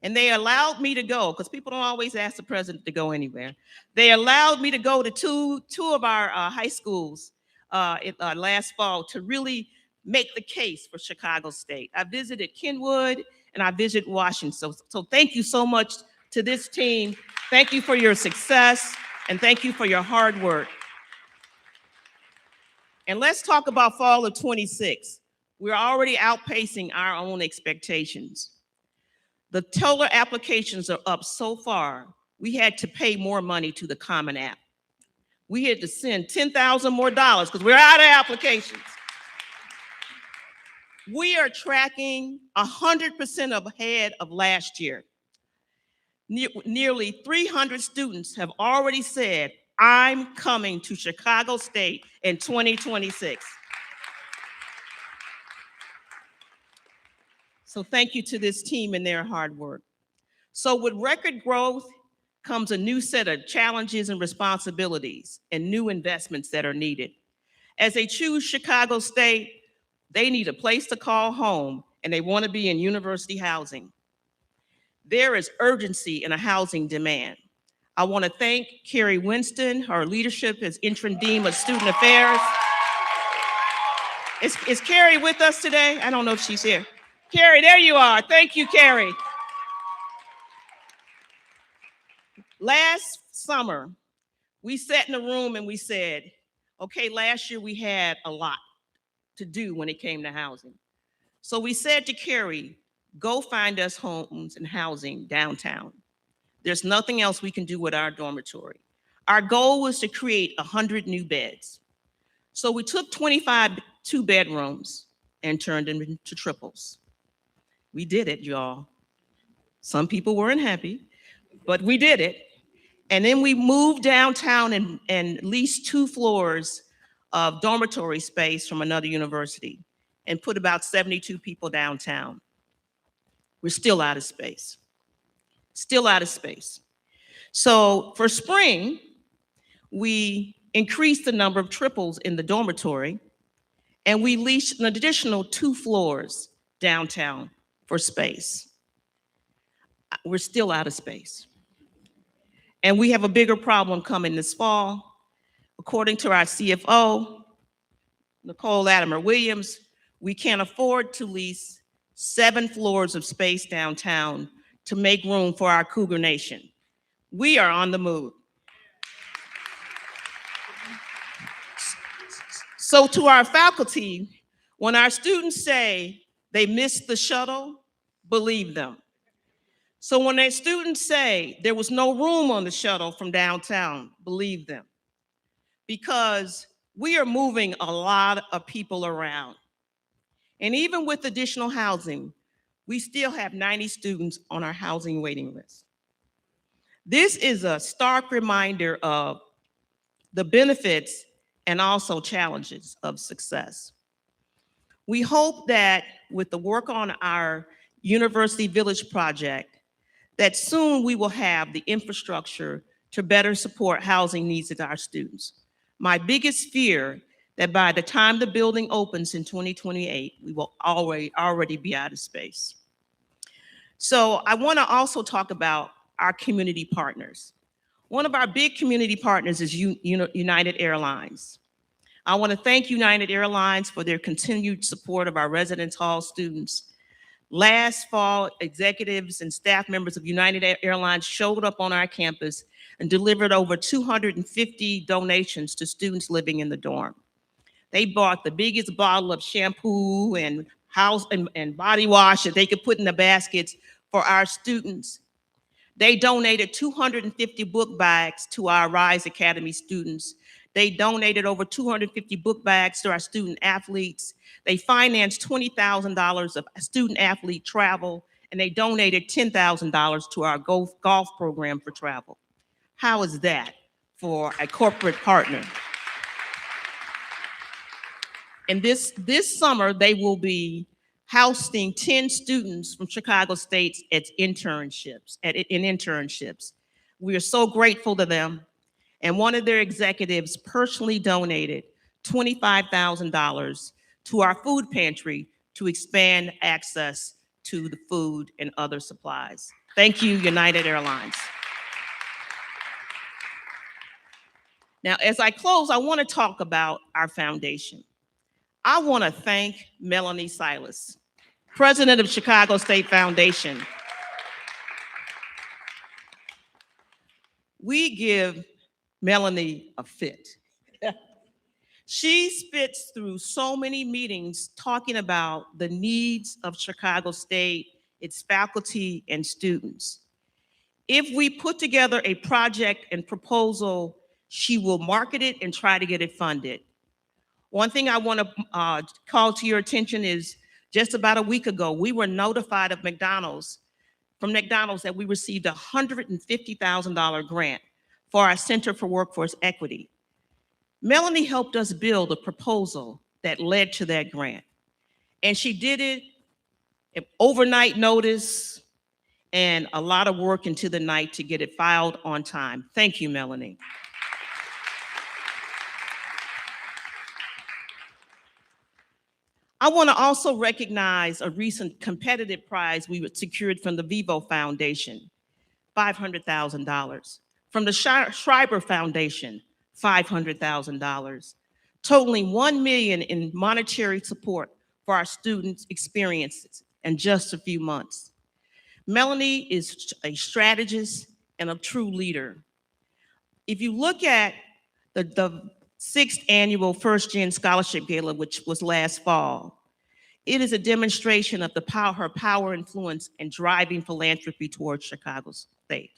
[SPEAKER 5] And they allowed me to go, because people don't always ask the president to go anywhere. They allowed me to go to two of our high schools last fall to really make the case for Chicago State. I visited Kenwood and I visited Washington. So thank you so much to this team. Thank you for your success and thank you for your hard work. And let's talk about fall of 26. We're already outpacing our own expectations. The total applications are up so far, we had to pay more money to the Common App. We had to send $10,000 more because we're out of applications. We are tracking 100% ahead of last year. Nearly 300 students have already said, I'm coming to Chicago State in 2026. So thank you to this team and their hard work. So with record growth comes a new set of challenges and responsibilities and new investments that are needed. As they choose Chicago State, they need a place to call home and they want to be in university housing. There is urgency in a housing demand. I want to thank Carrie Winston, her leadership as interim dean of student affairs. Is Carrie with us today? I don't know if she's here. Carrie, there you are. Thank you, Carrie. Last summer, we sat in a room and we said, okay, last year we had a lot to do when it came to housing. So we said to Carrie, go find us homes and housing downtown. There's nothing else we can do with our dormitory. Our goal was to create 100 new beds. So we took 25 two-bedrooms and turned them into triples. We did it, y'all. Some people weren't happy, but we did it. And then we moved downtown and leased 2 floors of dormitory space from another university and put about 72 people downtown. We're still out of space. Still out of space. So for spring, we increased the number of triples in the dormitory and we leased an additional 2 floors downtown for space. We're still out of space. And we have a bigger problem coming this fall. According to our CFO, Nicole Latimer Williams, we can't afford to lease 7 floors of space downtown to make room for our Cougar Nation. We are on the move. So to our faculty, when our students say they missed the shuttle, believe them. So when their students say there was no room on the shuttle from downtown, believe them. Because we are moving a lot of people around. And even with additional housing, we still have 90 students on our housing waiting list. This is a stark reminder of the benefits and also challenges of success. We hope that with the work on our University Village project, that soon we will have the infrastructure to better support housing needs of our students. My biggest fear that by the time the building opens in 2028, we will already be out of space. So I want to also talk about our community partners. One of our big community partners is United Airlines. I want to thank United Airlines for their continued support of our residence hall students. Last fall, executives and staff members of United Airlines showed up on our campus and delivered over 250 donations to students living in the dorm. They bought the biggest bottle of shampoo and body wash that they could put in the baskets for our students. They donated 250 book bags to our Rise Academy students. They donated over 250 book bags to our student athletes. They financed $20,000 of student athlete travel and they donated $10,000 to our golf program for travel. How is that for a corporate partner? And this summer, they will be housing 10 students from Chicago State in internships. We are so grateful to them. And one of their executives personally donated $25,000 to our food pantry to expand access to the food and other supplies. Thank you, United Airlines. Now, as I close, I want to talk about our foundation. I want to thank Melanie Silas, president of Chicago State Foundation. We give Melanie a fit. She spits through so many meetings talking about the needs of Chicago State, its faculty and students. If we put together a project and proposal, she will market it and try to get it funded. One thing I want to call to your attention is just about a week ago, we were notified of McDonald's that we received a $150,000 grant for our Center for Workforce Equity. Melanie helped us build a proposal that led to that grant. And she did it at overnight notice and a lot of work into the night to get it filed on time. Thank you, Melanie. I want to also recognize a recent competitive prize we secured from the Vivo Foundation, $500,000. From the Schreiber Foundation, $500,000, totaling $1 million in monetary support for our students' experiences in just a few months. Melanie is a strategist and a true leader. If you look at the 6th annual First Gen Scholarship Gala, which was last fall, it is a demonstration of her power, influence, and driving philanthropy towards Chicago State.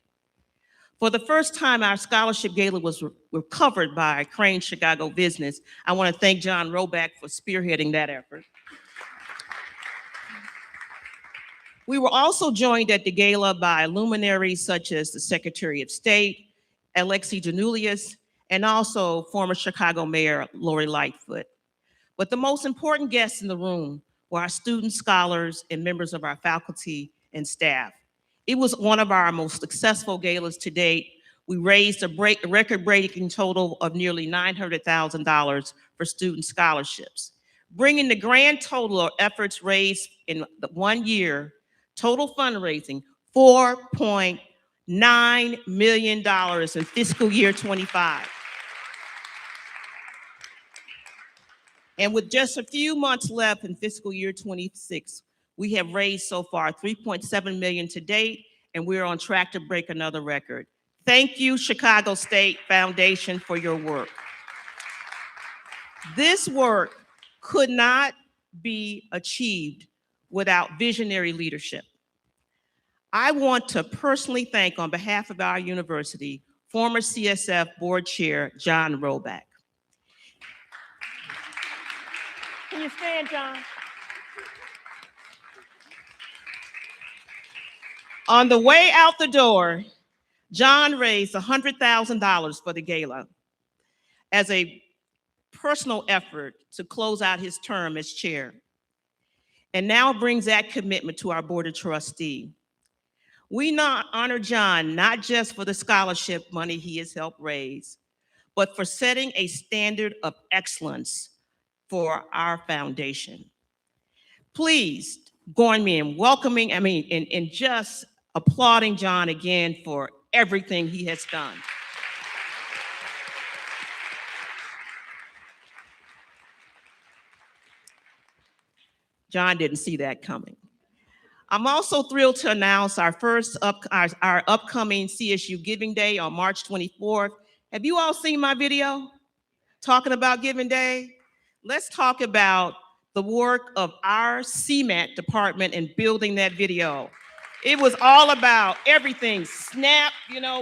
[SPEAKER 5] For the first time, our scholarship gala was covered by Crane Chicago Business. I want to thank John Roback for spearheading that effort. We were also joined at the gala by luminaries such as the Secretary of State, Alexi Janulius, and also former Chicago Mayor Lori Lightfoot. But the most important guests in the room were our students, scholars, and members of our faculty and staff. It was one of our most successful galas to date. We raised a record-breaking total of nearly $900,000 for student scholarships, bringing the grand total of efforts raised in 1 year, total fundraising, $4.9 million in fiscal year 25. And with just a few months left in fiscal year 26, we have raised so far $3.7 million to date, and we're on track to break another record. Thank you, Chicago State Foundation, for your work. This work could not be achieved without visionary leadership. I want to personally thank, on behalf of our university, former CSF Board Chair, John Roback. Can you stand, John? On the way out the door, John raised $100,000 for the gala as a personal effort to close out his term as chair, and now brings that commitment to our Board of Trustees. We honor John not just for the scholarship money he has helped raise, but for setting a standard of excellence for our foundation. Please join me in welcoming, and just applauding John again for everything he has done. John didn't see that coming. I'm also thrilled to announce our upcoming CSU Giving Day on March 24th. Have you all seen my video talking about Giving Day? Let's talk about the work of our CMAT department in building that video. It was all about everything, SNAP,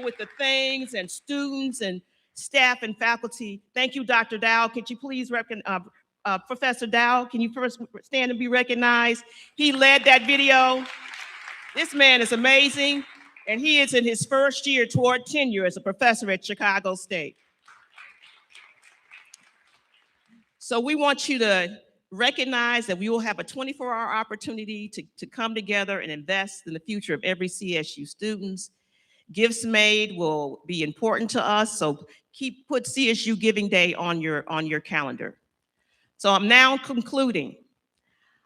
[SPEAKER 5] with the things, and students and staff and faculty. Thank you, Dr. Dow. Could you please Professor Dow, can you first stand and be recognized? He led that video. This man is amazing, and he is in his first year toward tenure as a professor at Chicago State. So we want you to recognize that we will have a 24-hour opportunity to come together and invest in the future of every CSU students. Gifts made will be important to us, so put CSU Giving Day on your calendar. So I'm now concluding.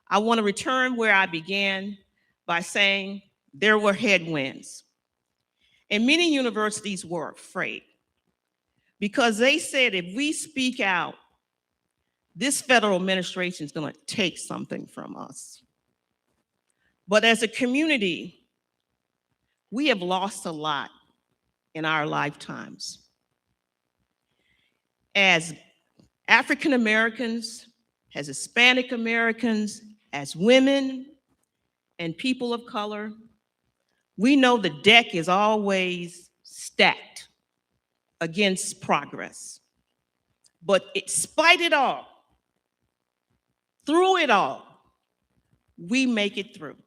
[SPEAKER 5] I want to return where I began by saying there were headwinds. And many universities were afraid because they said if we speak out, this federal administration is going to take something from us. But as a community, we have lost a lot in our lifetimes. As African Americans, as Hispanic Americans, as women and people of color, we know the deck is always stacked against progress. But despite it all, through it all, we make it through.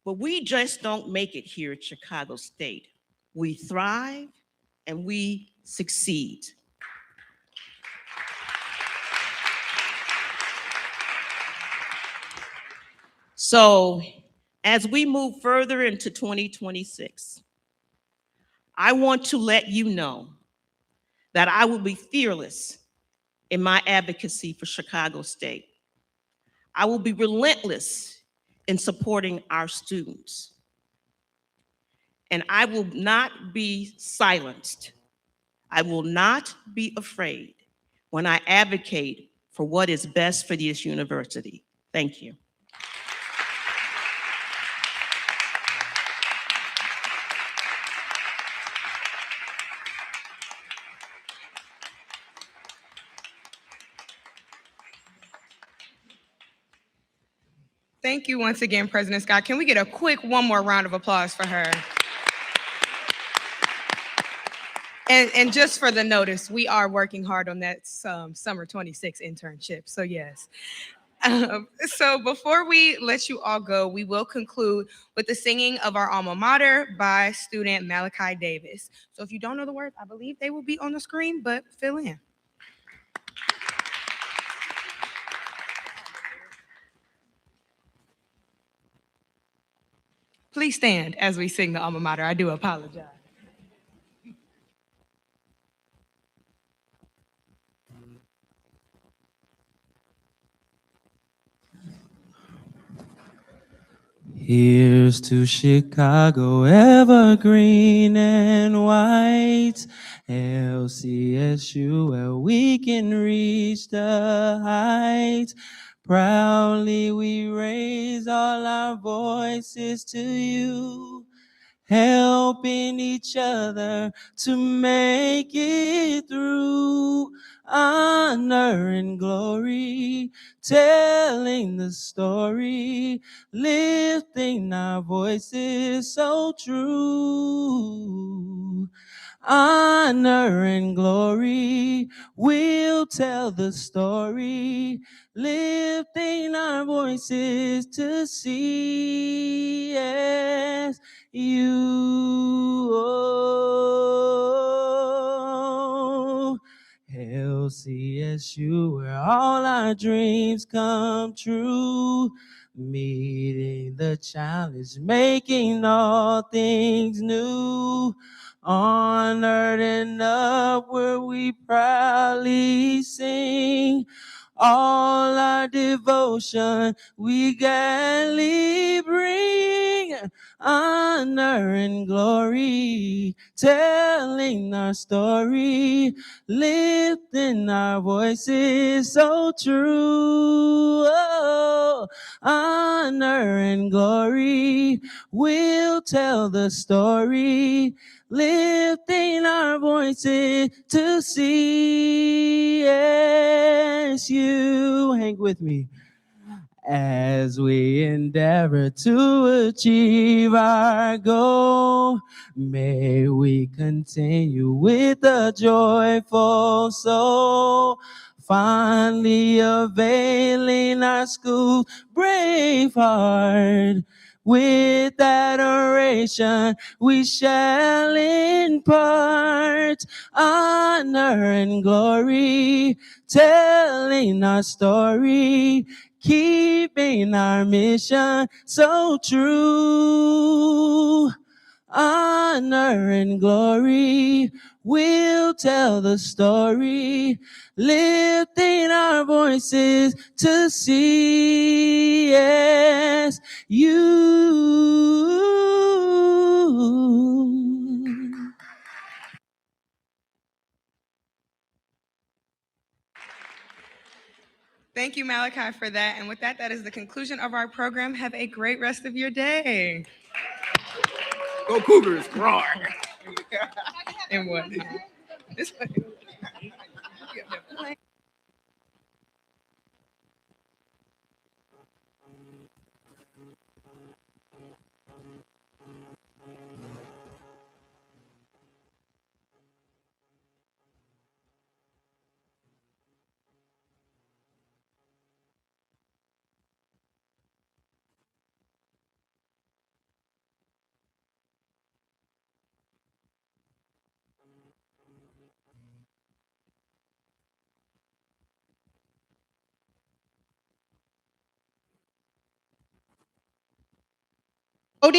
[SPEAKER 5] But we just don't make it here at Chicago State. We thrive and we succeed. So as we move further into 2026, I want to let you know that I will be fearless in my advocacy for Chicago State. I will be relentless in supporting our students. And I will not be silenced. I will not be afraid when I advocate for what is best for this university. Thank you.
[SPEAKER 1] Thank you once again, President Scott. Can we get a quick one more round of applause for her? And just for the notice, we are working hard on that summer 26 internship, so yes. So before we let you all go, we will conclude with the singing of our alma mater by student Malachi Davis. So if you don't know the words, I believe they will be on the screen, but fill in. Please stand as we sing the alma mater. I do apologize.
[SPEAKER 3] Here's to Chicago, evergreen and white. LCSU, where we can reach the heights. Proudly we raise all our voices to you, helping each other to make it through. Honor and glory, telling the story, lifting our voices so true. Honor and glory, we'll tell the story, lifting our voices to see, yes, you. Oh, LCSU, where all our dreams come true. Meeting the challenge, making all things new. Honored and up where we proudly sing. All our devotion we gladly bring. Honor and glory, telling our story, lifting our voices so true. Oh, honor and glory, we'll tell the story, lifting our voices to see, yes, you. Hang with me. As we endeavor to achieve our goal, may we continue with a joyful soul, fondly availing our school's brave heart, with adoration we shall impart honor and glory, telling our story, keeping our mission so true. Honor and glory, we'll tell the story, lifting our voices to see, yes, you.
[SPEAKER 1] Thank you, Malachi, for that. And with that, that is the conclusion of our program. Have a great rest of your day.
[SPEAKER 2] Go Cougars, roar.
[SPEAKER 1] And what? This one.